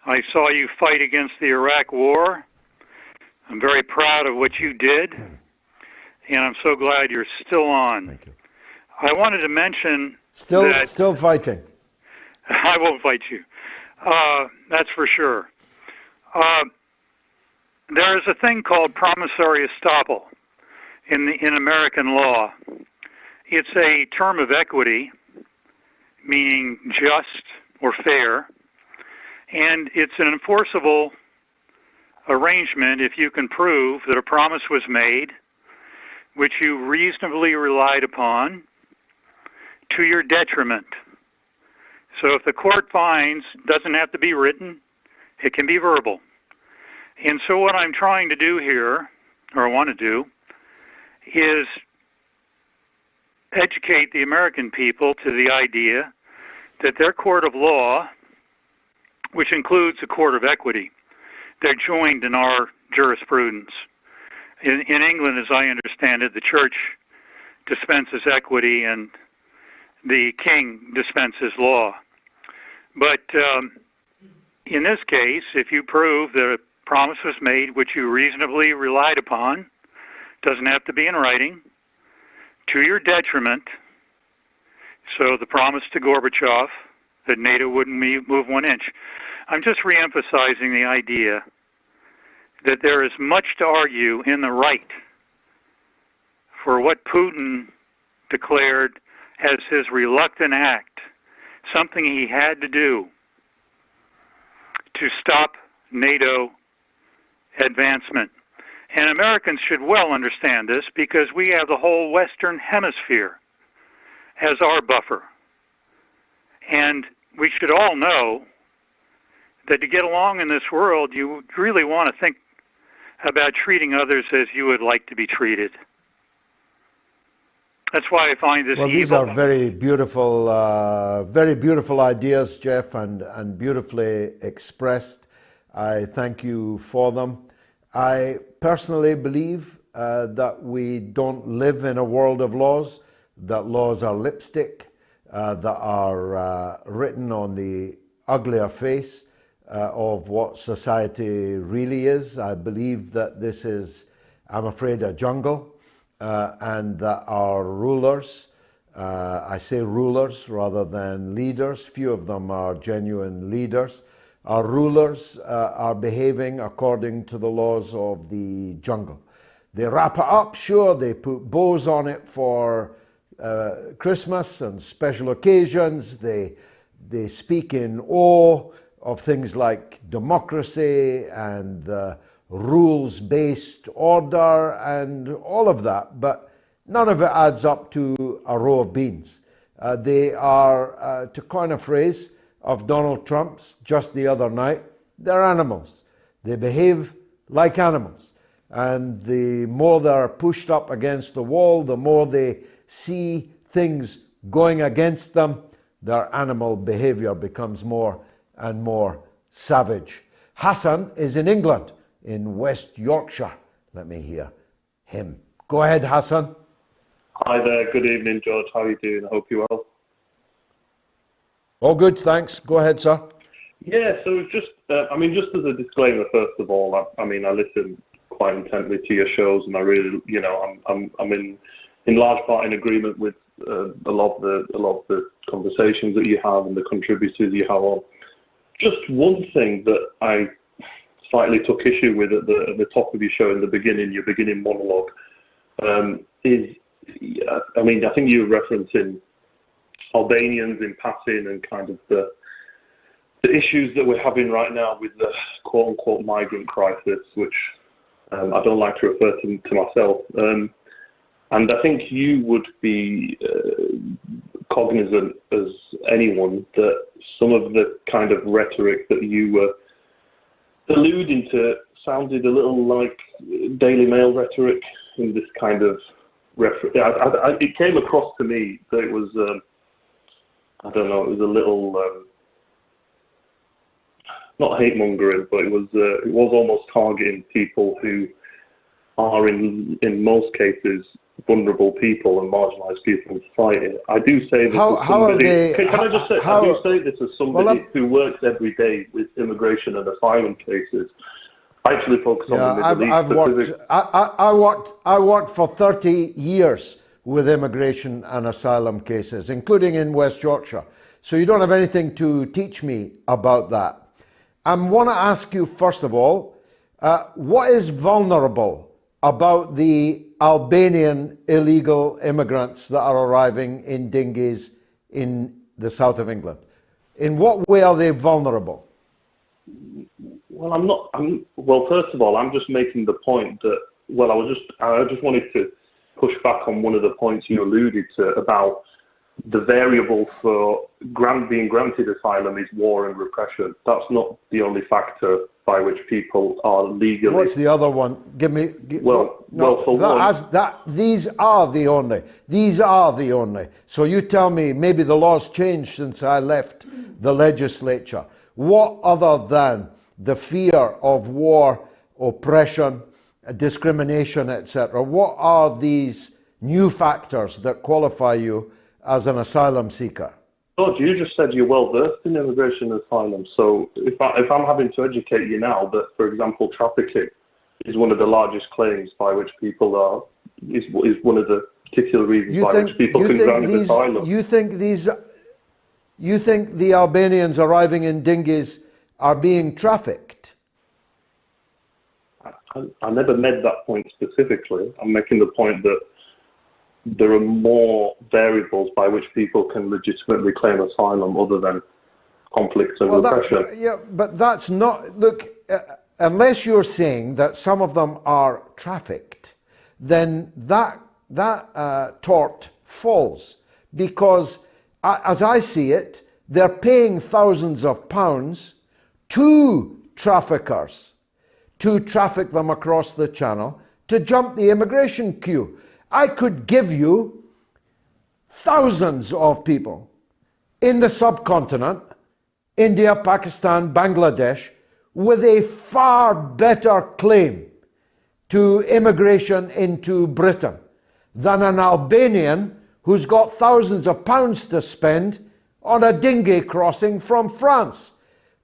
I saw you fight against the Iraq War. I'm very proud of what you did, and I'm so glad you're still on. Thank you. I wanted to mention still fighting. I won't fight you. That's for sure. There is a thing called promissory estoppel in American law. It's a term of equity, meaning just or fair, and it's an enforceable arrangement if you can prove that a promise was made which you reasonably relied upon to your detriment. So if the court finds, doesn't have to be written, it can be verbal. And so what I'm trying to do here, or I want to do, is educate the American people to the idea that their court of law, which includes a court of equity, they're joined in our jurisprudence. In England, as I understand it, the church dispenses equity and the king dispenses law. But in this case, if you prove that a promise was made which you reasonably relied upon, doesn't have to be in writing, to your detriment, so the promise to Gorbachev that NATO wouldn't move 1 inch. I'm just reemphasizing the idea that there is much to argue in the right for what Putin declared as his reluctant act, something he had to do to stop NATO advancement. And Americans should well understand this because we have the whole Western Hemisphere as our buffer. And we should all know that to get along in this world, you really want to think about treating others as you would like to be treated. That's why I find this well, evil. These are very beautiful ideas, Jeff, and beautifully expressed. I thank you for them. I personally believe that we don't live in a world of laws, that laws are lipstick, that are written on the uglier face of what society really is. I believe that this is, I'm afraid, a jungle, and that our rulers, I say rulers rather than leaders, few of them are genuine leaders, our rulers are behaving according to the laws of the jungle. They wrap it up, sure, they put bows on it for Christmas and special occasions, they speak in awe of things like democracy and rules-based order and all of that, but none of it adds up to a row of beans. They are, to coin a phrase of Donald Trump's just the other night, they're animals. They behave like animals. And the more they're pushed up against the wall, the more they see things going against them, their animal behavior becomes more and more savage. Hassan is in England, in West Yorkshire. Let me hear him. Go ahead, Hassan. Hi there. Good evening, George. How are you doing? I hope you're well. All good, thanks. Go ahead, sir. Yeah, so just as a disclaimer, first of all, I listen quite intently to your shows, and I really, I'm in large part in agreement with a lot of the conversations that you have and the contributors you have on. Just one thing that I slightly took issue with at the top of your show in the beginning, your beginning monologue, is, I think you were referencing Albanians in passing and kind of the issues that we're having right now with the quote-unquote migrant crisis, which I don't like to refer to myself. And I think you would be cognizant as anyone that some of the kind of rhetoric that you were alluding to sounded a little like Daily Mail rhetoric in this kind of reference. It came across to me that it was, it was a little, not hate mongering, but it was almost targeting people who are in most cases vulnerable people and marginalised people in society. I do say this as somebody. I do say this as somebody who works every day with immigration and asylum cases. I actually focus on the Middle East. I worked for 30 years with immigration and asylum cases, including in West Yorkshire. So you don't have anything to teach me about that. I want to ask you, first of all, what is vulnerable about the Albanian illegal immigrants that are arriving in dinghies in the south of England? In what way are they vulnerable? Well, well, first of all, I'm just making the point that, well, I just wanted to push back on one of the points you alluded to about the variable for being granted asylum is war and repression. That's not the only factor by which people are legally. What's the other one? Give me. These are the only. These are the only. So you tell me, maybe the law's changed since I left the legislature. What other than the fear of war, oppression, discrimination, etc., what are these new factors that qualify you as an asylum seeker? George, you just said you're well versed in immigration and asylum. So if I'm having to educate you now that, for example, trafficking is one of the largest claims by which people are, is one of the particular reasons which people can grant asylum. You think the Albanians arriving in dinghies are being trafficked? I never made that point specifically. I'm making the point that there are more variables by which people can legitimately claim asylum other than conflict and repression. Yeah, but that's not, look, unless you're saying that some of them are trafficked, then that tort falls, because as I see it, they're paying thousands of pounds to traffickers to traffic them across the channel to jump the immigration queue. I could give you thousands of people in the subcontinent, India, Pakistan, Bangladesh, with a far better claim to immigration into Britain than an Albanian who's got thousands of pounds to spend on a dinghy crossing from France.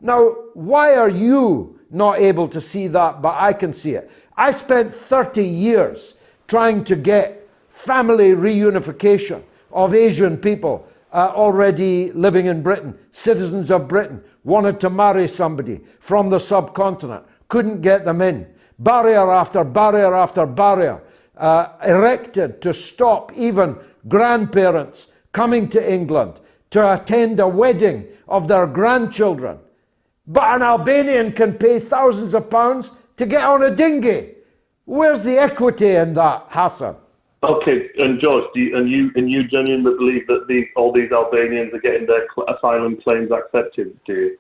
Now, why are you not able to see that, but I can see it? I spent 30 years trying to get family reunification of Asian people already living in Britain, citizens of Britain, wanted to marry somebody from the subcontinent, couldn't get them in. Barrier after barrier after barrier erected to stop even grandparents coming to England to attend a wedding of their grandchildren. But an Albanian can pay thousands of pounds to get on a dinghy. Where's the equity in that, Hassan? Okay, and George, you genuinely believe that all these Albanians are getting their asylum claims accepted, do you?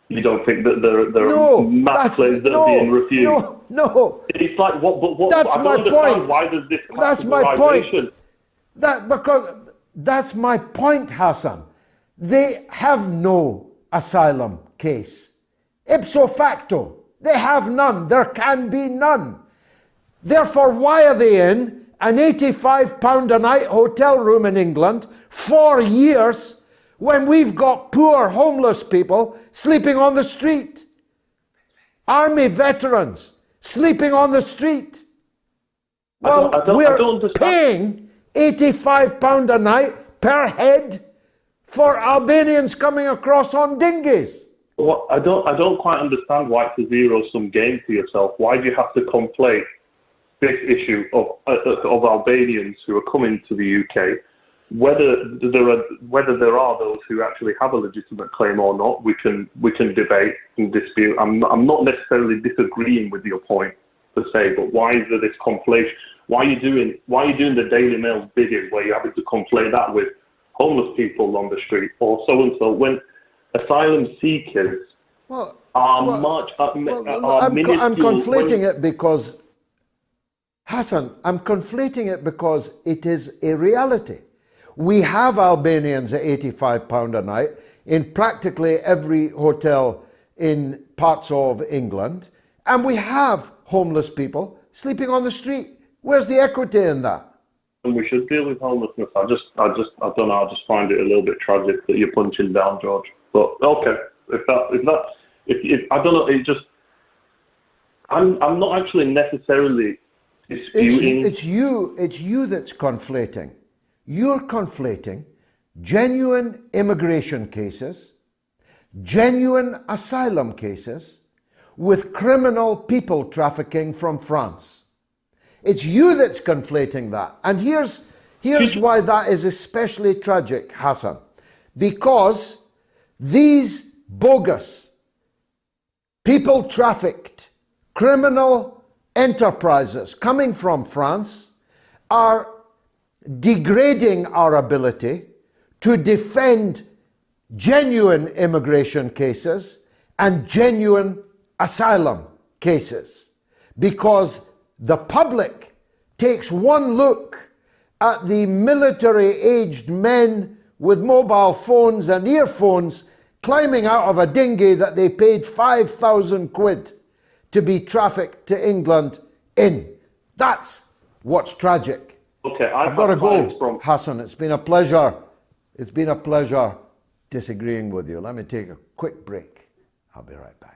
You don't think that there are mass claims that are being refused? No. It's like, what that's I my don't point. Why does this That's my point. That's my point, Hassan. They have no asylum case. Ipso facto, they have none. There can be none. Therefore, why are they in an £85 a night hotel room in England for years when we've got poor homeless people sleeping on the street? Army veterans sleeping on the street. Well, we're paying £85 a night per head for Albanians coming across on dinghies. Well, I don't quite understand why it's a zero-sum game for yourself. Why do you have to conflate this issue of Albanians who are coming to the UK, whether there are those who actually have a legitimate claim or not? We can debate and dispute. I'm not necessarily disagreeing with your point per se, but why is there this conflation? Why are you doing the Daily Mail's bidding where you're having to conflate that with homeless people on the street or so and so when asylum seekers are minuscule? I'm conflating it because, Hassan, I'm conflating it because it is a reality. We have Albanians at £85 a night in practically every hotel in parts of England, and we have homeless people sleeping on the street. Where's the equity in that? And we should deal with homelessness. I don't know. I just find it a little bit tragic that you're punching down, George. But okay, if I don't know. It just I'm not actually necessarily disputing. It's you that's conflating. You're conflating genuine immigration cases, genuine asylum cases, with criminal people trafficking from France. It's you that's conflating that. And here's why that is especially tragic, Hassan. Because these bogus, people trafficked, criminal enterprises coming from France are degrading our ability to defend genuine immigration cases and genuine asylum cases, because the public takes one look at the military-aged men with mobile phones and earphones climbing out of a dinghy that they paid 5,000 quid to be trafficked to England in. That's what's tragic. Okay, I've got to go, Hassan. It's been a pleasure. It's been a pleasure disagreeing with you. Let me take a quick break. I'll be right back.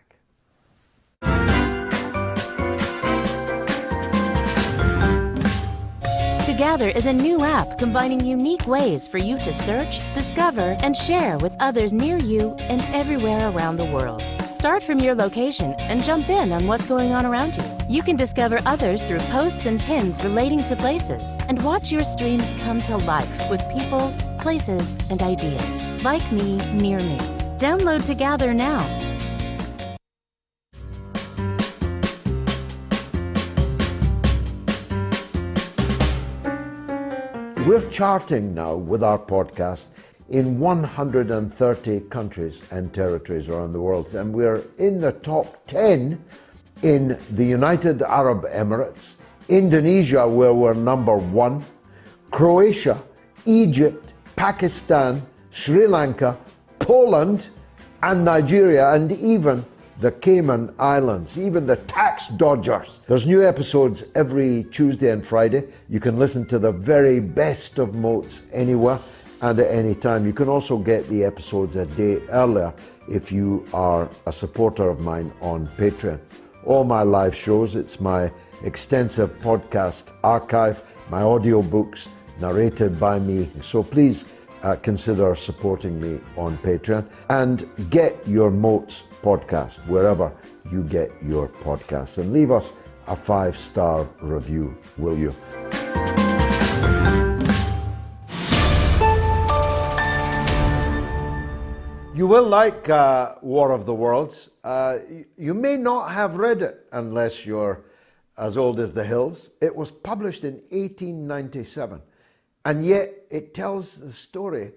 Together is a new app combining unique ways for you to search, discover, and share with others near you and everywhere around the world. Start from your location and jump in on what's going on around you. You can discover others through posts and pins relating to places and watch your streams come to life with people, places, and ideas. Like me, near me. Download to Gather now. We're charting now with our podcast in 130 countries and territories around the world, and we're in the top 10 in the United Arab Emirates, Indonesia, where we're number 1, Croatia, Egypt, Pakistan, Sri Lanka, Poland, and Nigeria, and even the Cayman Islands, even the tax dodgers. There's new episodes every Tuesday and Friday. You can listen to the very best of MOATS anywhere and at any time. You can also get the episodes a day earlier if you are a supporter of mine on Patreon. All my live shows, it's my extensive podcast archive, my audiobooks narrated by me. So please consider supporting me on Patreon and get your MOATS podcast wherever you get your podcasts, and leave us a 5-star review, will you? You will like War of the Worlds. You may not have read it unless you're as old as the hills. It was published in 1897, and yet it tells the story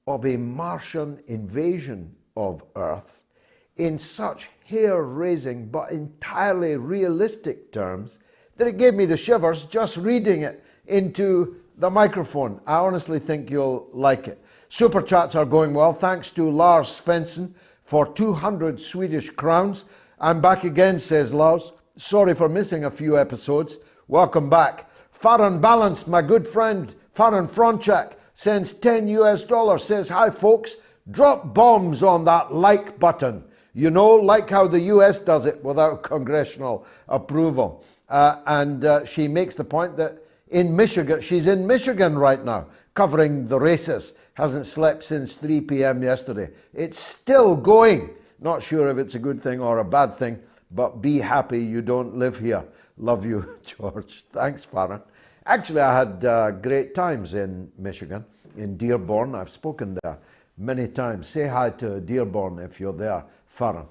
of a Martian invasion of Earth in such hair-raising but entirely realistic terms that it gave me the shivers just reading it into the microphone. I honestly think you'll like it. Super chats are going well. Thanks to Lars Svensson for 200 Swedish crowns. I'm back again, says Lars. Sorry for missing a few episodes. Welcome back. Farron Balance, my good friend Farron Fronchak, sends $10 says, hi folks, drop bombs on that like button. You know, like how the US does it without congressional approval. And she makes the point that in Michigan, she's in Michigan right now, covering the races. Hasn't slept since 3 p.m. yesterday. It's still going. Not sure if it's a good thing or a bad thing, but be happy you don't live here. Love you, George. Thanks, Farron. Actually, I had great times in Michigan, in Dearborn. I've spoken there many times. Say hi to Dearborn if you're there, Farron.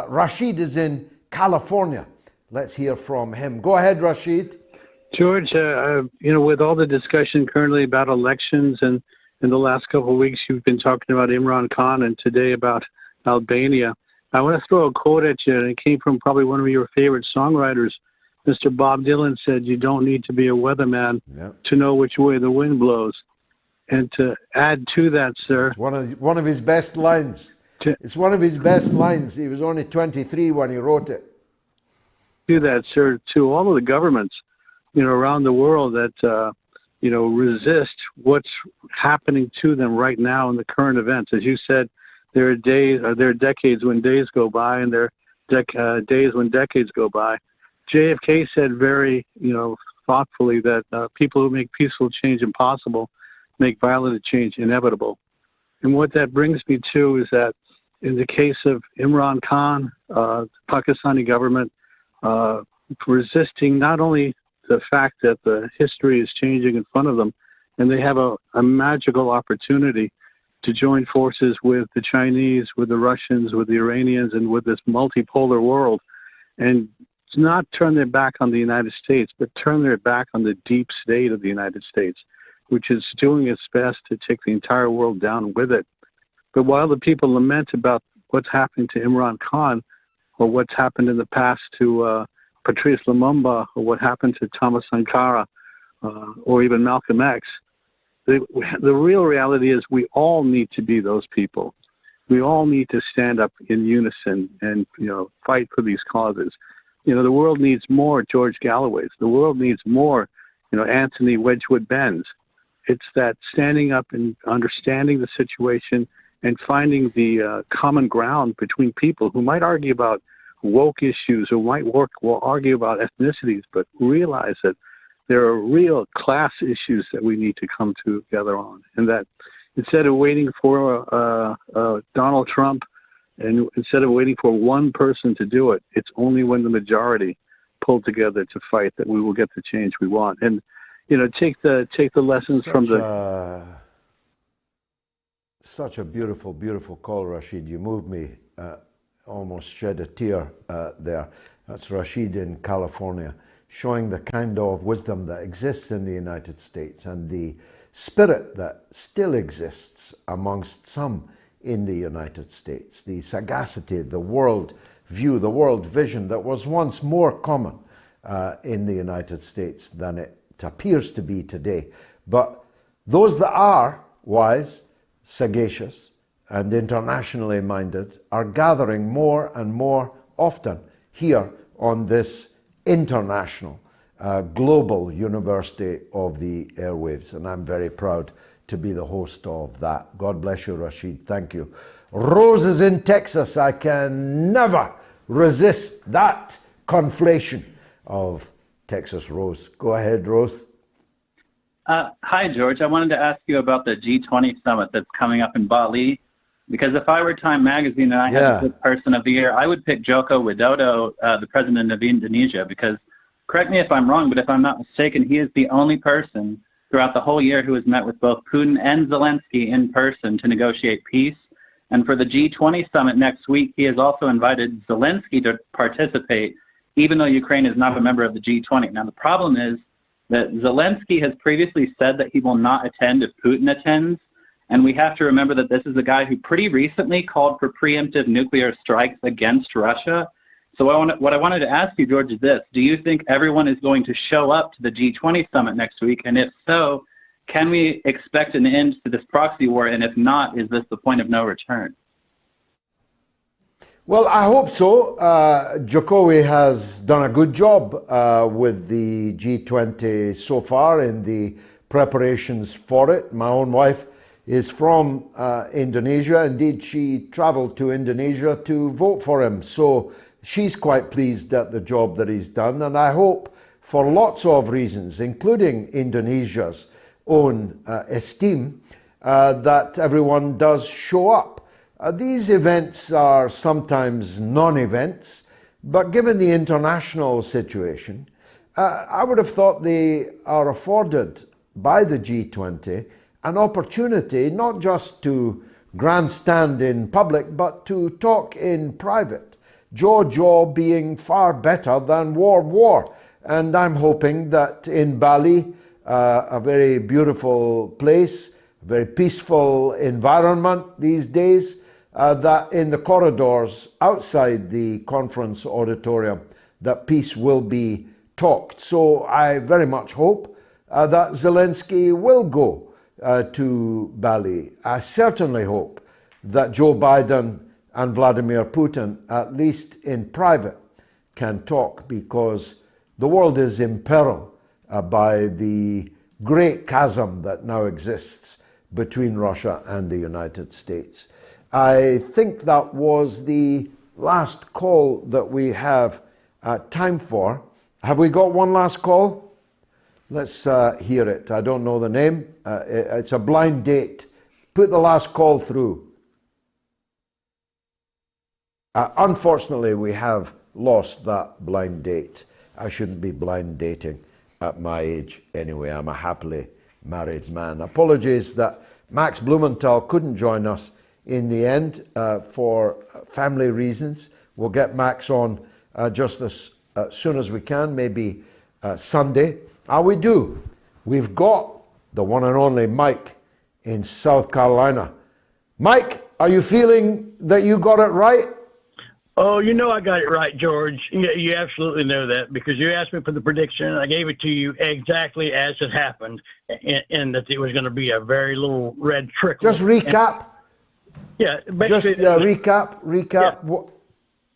Rashid is in California. Let's hear from him. Go ahead, Rashid. George, with all the discussion currently about elections, and in the last couple of weeks you've been talking about Imran Khan and today about Albania, I want to throw a quote at you, and it came from probably one of your favorite songwriters. Mr. Bob Dylan said, you don't need to be a weatherman to know which way the wind blows. And to add to that, sir... It's one of his best lines. It's one of his best lines. He was only 23 when he wrote it. To that, sir, to all of the governments, around the world that, resist what's happening to them right now in the current events. As you said, there are decades when days go by, and there are days when decades go by. JFK said very, thoughtfully that people who make peaceful change impossible make violent change inevitable. And what that brings me to is that in the case of Imran Khan, the Pakistani government resisting not only the fact that the history is changing in front of them, and they have a magical opportunity to join forces with the Chinese, with the Russians, with the Iranians, and with this multipolar world, and not turn their back on the United States, but turn their back on the deep state of the United States, which is doing its best to take the entire world down with it. But while the people lament about what's happening to Imran Khan, or what's happened in the past to Patrice Lumumba, or what happened to Thomas Sankara, or even Malcolm X, the real reality is we all need to be those people. We all need to stand up in unison and, fight for these causes. The world needs more George Galloways. The world needs more, Anthony Wedgwood Benns. It's that standing up and understanding the situation and finding the common ground between people who might argue about woke issues or might argue about ethnicities, but realize that there are real class issues that we need to come together on, and that instead of waiting for Donald Trump, and instead of waiting for one person to do it, it's only when the majority pull together to fight that we will get the change we want. And take the lessons from the. Such a beautiful, beautiful call, Rashid. You moved me, almost shed a tear there. That's Rashid in California, showing the kind of wisdom that exists in the United States and the spirit that still exists amongst some in the United States. The sagacity, the world view, the world vision that was once more common in the United States than it appears to be today. But those that are wise, sagacious, and internationally minded are gathering more and more often here on this international, global University of the Airwaves. And I'm very proud to be the host of that. God bless you, Rashid. Thank you. Rose is in Texas. I can never resist that conflation of Texas Rose. Go ahead, Rose. Hi, George. I wanted to ask you about the G20 summit that's coming up in Bali. Because if I were Time Magazine and I had the person of the year, I would pick Joko Widodo, the president of Indonesia, because, correct me if I'm wrong, but if I'm not mistaken, he is the only person throughout the whole year who has met with both Putin and Zelensky in person to negotiate peace. And for the G20 summit next week, he has also invited Zelensky to participate, even though Ukraine is not a member of the G20. Now, the problem is that Zelensky has previously said that he will not attend if Putin attends. And we have to remember that this is a guy who pretty recently called for preemptive nuclear strikes against Russia. So what I wanted to ask you, George, is this. Do you think everyone is going to show up to the G20 summit next week? And if so, can we expect an end to this proxy war? And if not, is this the point of no return? Well, I hope so. Jokowi has done a good job with the G20 so far in the preparations for it. My own wife is from Indonesia. Indeed, she traveled to Indonesia to vote for him. So she's quite pleased at the job that he's done. And I hope for lots of reasons, including Indonesia's own esteem, that everyone does show up. These events are sometimes non-events, but given the international situation, I would have thought they are afforded by the G20 an opportunity not just to grandstand in public, but to talk in private. Jaw being far better than war. And I'm hoping that in Bali, a very beautiful place, a very peaceful environment these days, that in the corridors outside the conference auditorium, that peace will be talked. So I very much hope that Zelensky will go to Bali. I certainly hope that Joe Biden and Vladimir Putin, at least in private, can talk, because the world is in peril by the great chasm that now exists between Russia and the United States. I think that was the last call that we have time for. Have we got one last call? Let's hear it. I don't know the name. It's a blind date. Put the last call through. Unfortunately, we have lost that blind date. I shouldn't be blind dating. at my age anyway. I'm a happily married man. Apologies that Max Blumenthal couldn't join us in the end for family reasons. We'll get Max on just as soon as we can, maybe Sunday. We do. We've got the one and only Mike in South Carolina. Mike, are you feeling that you got it right? Oh, you know I got it right, George. You absolutely know that because you asked me for the prediction, and I gave it to you exactly as it happened, and that it was going to be a very little red trickle. Just recap. Yeah, just recap.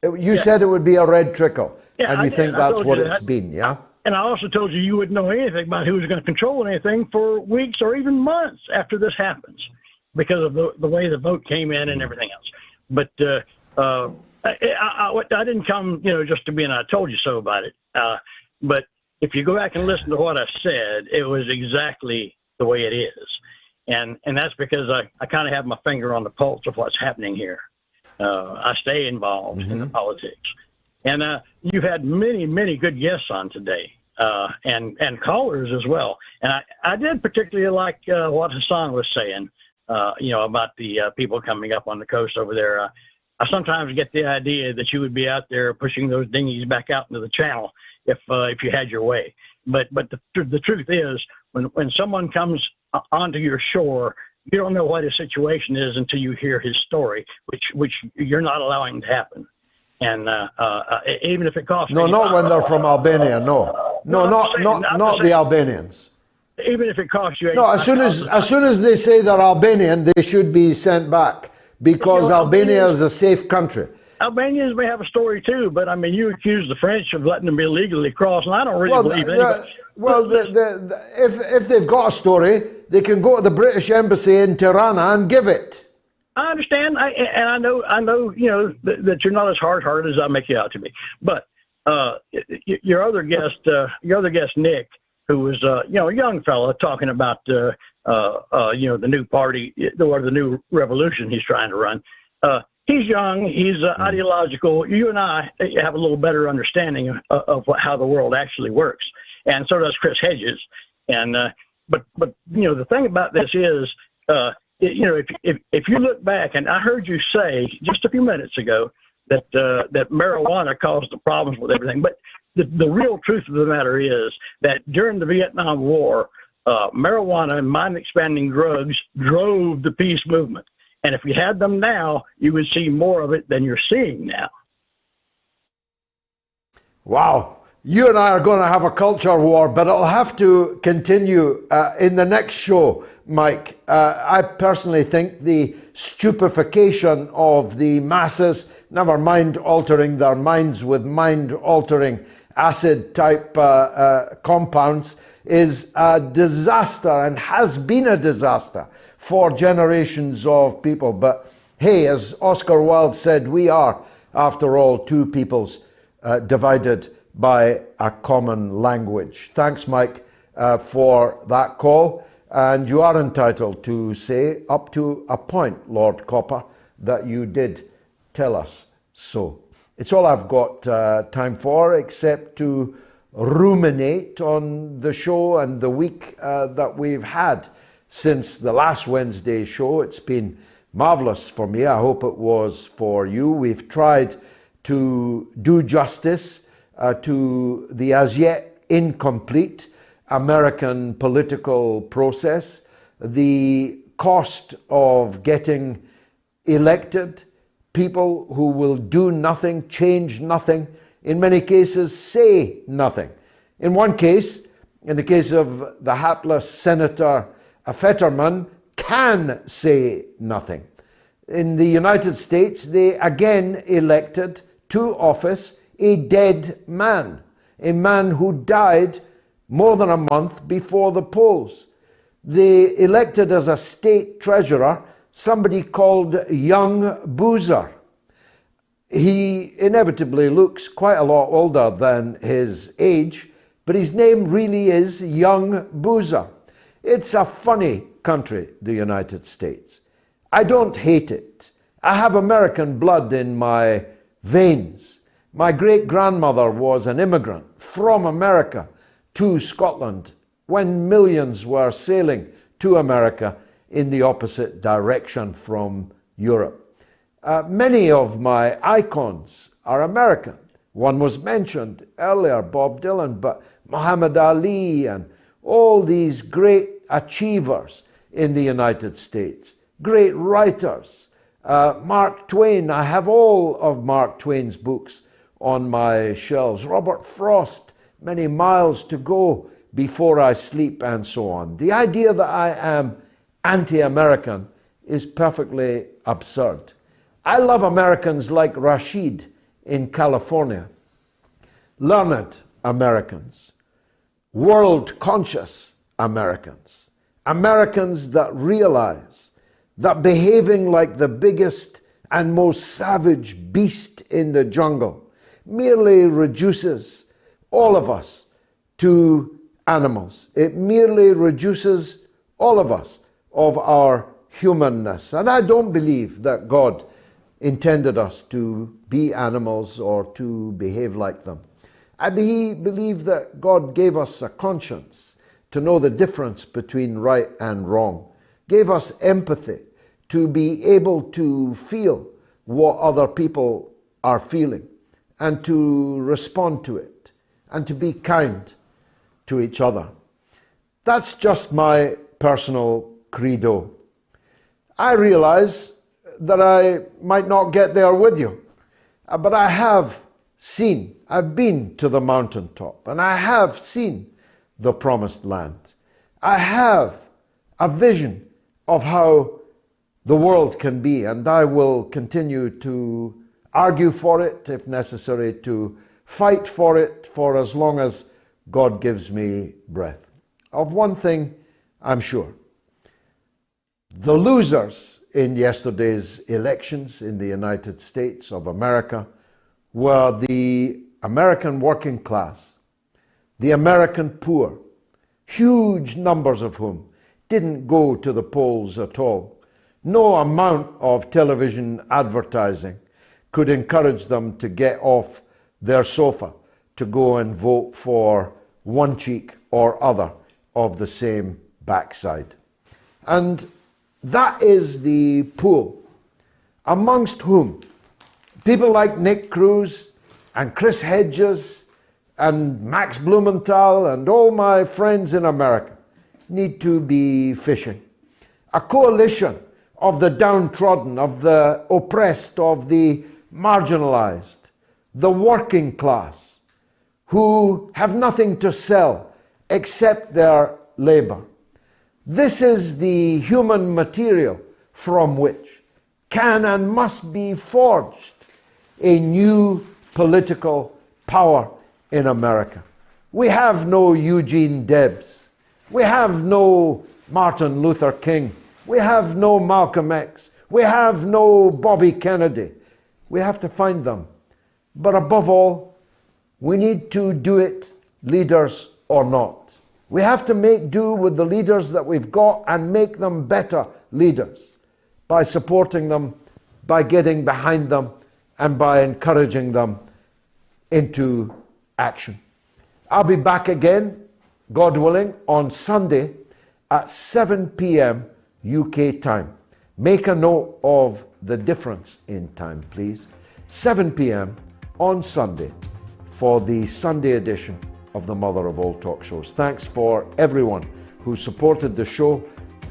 Yeah. You said it would be a red trickle, and you think that's what it's been, yeah? And I also told you wouldn't know anything about who was going to control anything for weeks or even months after this happens because of the way the vote came in and everything else. But I didn't come, just to be an I told you so about it. But if you go back and listen to what I said, it was exactly the way it is. And that's because I kind of have my finger on the pulse of what's happening here. I stay involved in the politics. And you've had many, many good guests on today, and callers as well. And I did particularly like what Hassan was saying, about the people coming up on the coast over there. I sometimes get the idea that you would be out there pushing those dinghies back out into the channel if you had your way. But the truth is, when someone comes onto your shore, you don't know what his situation is until you hear his story, which you're not allowing to happen. And even if it costs not when they're from Albania. Not the Albanians. Even if it costs you. No, as soon as they say they're Albanian, they should be sent back because Albania is a safe country. Albanians may have a story too, but I mean, you accuse the French of letting them illegally cross, and I don't really believe it. Well, if they've got a story, they can go to the British Embassy in Tirana and give it. I understand, and I know, that you're not as hard-hearted as I make you out to be. But your other guest, Nick, who was a young fella talking about the new party, or the new revolution he's trying to run. He's young, he's ideological. You and I have a little better understanding of how the world actually works, and so does Chris Hedges. And but the thing about this is. If you look back, and I heard you say just a few minutes ago that marijuana caused the problems with everything, but the real truth of the matter is that during the Vietnam War, marijuana and mind-expanding drugs drove the peace movement. And if you had them now, you would see more of it than you're seeing now. Wow. You and I are going to have a culture war, but it'll have to continue in the next show, Mike. I personally think the stupefaction of the masses, never mind altering their minds with mind-altering acid-type compounds, is a disaster and has been a disaster for generations of people. But hey, as Oscar Wilde said, we are, after all, two peoples divided by a common language. Thanks, Mike, for that call. And you are entitled to say, up to a point, Lord Copper, that you did tell us so. It's all I've got time for, except to ruminate on the show and the week that we've had since the last Wednesday show. It's been marvelous for me. I hope it was for you. We've tried to do justice to the as yet incomplete American political process, the cost of getting elected, people who will do nothing, change nothing, in many cases say nothing. In one case, in the case of the hapless Senator Fetterman, can say nothing. In the United States, they again elected to office a dead man, a man who died more than a month before the polls. They elected as a state treasurer somebody called Young Boozer. He inevitably looks quite a lot older than his age, but his name really is Young Boozer. It's a funny country, the United States. I don't hate it. I have American blood in my veins. My great-grandmother was an immigrant from America to Scotland when millions were sailing to America in the opposite direction from Europe. Many of my icons are American. One was mentioned earlier, Bob Dylan, but Muhammad Ali and all these great achievers in the United States, great writers. Mark Twain, I have all of Mark Twain's books on my shelves. Robert Frost, Many Miles to Go Before I Sleep, and so on. The idea that I am anti-American is perfectly absurd. I love Americans like Rashid in California, learned Americans, world-conscious Americans, Americans that realize that behaving like the biggest and most savage beast in the jungle merely reduces all of us to animals. It merely reduces all of us of our humanness. And I don't believe that God intended us to be animals or to behave like them. I believe that God gave us a conscience to know the difference between right and wrong, gave us empathy to be able to feel what other people are feeling and to respond to it and to be kind to each other. That's just my personal credo. I realize that I might not get there with you, but I have seen, I've been to the mountaintop, and I have seen the promised land. I have a vision of how the world can be, and I will continue to argue for it if necessary, to fight for it for as long as God gives me breath. Of one thing I'm sure: the losers in yesterday's elections in the United States of America were the American working class, the American poor, huge numbers of whom didn't go to the polls at all. No amount of television advertising could encourage them to get off their sofa to go and vote for one cheek or other of the same backside. And that is the pool amongst whom people like Nick Cruse and Chris Hedges and Max Blumenthal and all my friends in America need to be fishing. A coalition of the downtrodden, of the oppressed, of the marginalized, the working class, who have nothing to sell except their labor. This is the human material from which can and must be forged a new political power in America. We have no Eugene Debs. We have no Martin Luther King. We have no Malcolm X. We have no Bobby Kennedy. We have to find them. But above all, we need to do it, leaders or not. We have to make do with the leaders that we've got and make them better leaders by supporting them, by getting behind them, and by encouraging them into action. I'll be back again, God willing, on Sunday at 7 p.m. UK time. Make a note of the difference in time, please. 7 p.m. on Sunday for the Sunday edition of the Mother of All Talk Shows. Thanks for everyone who supported the show,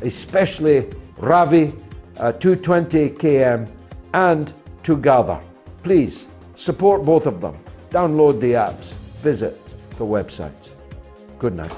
especially Ravi, 220 KM, and Together. Please support both of them. Download the apps. Visit the websites. Good night.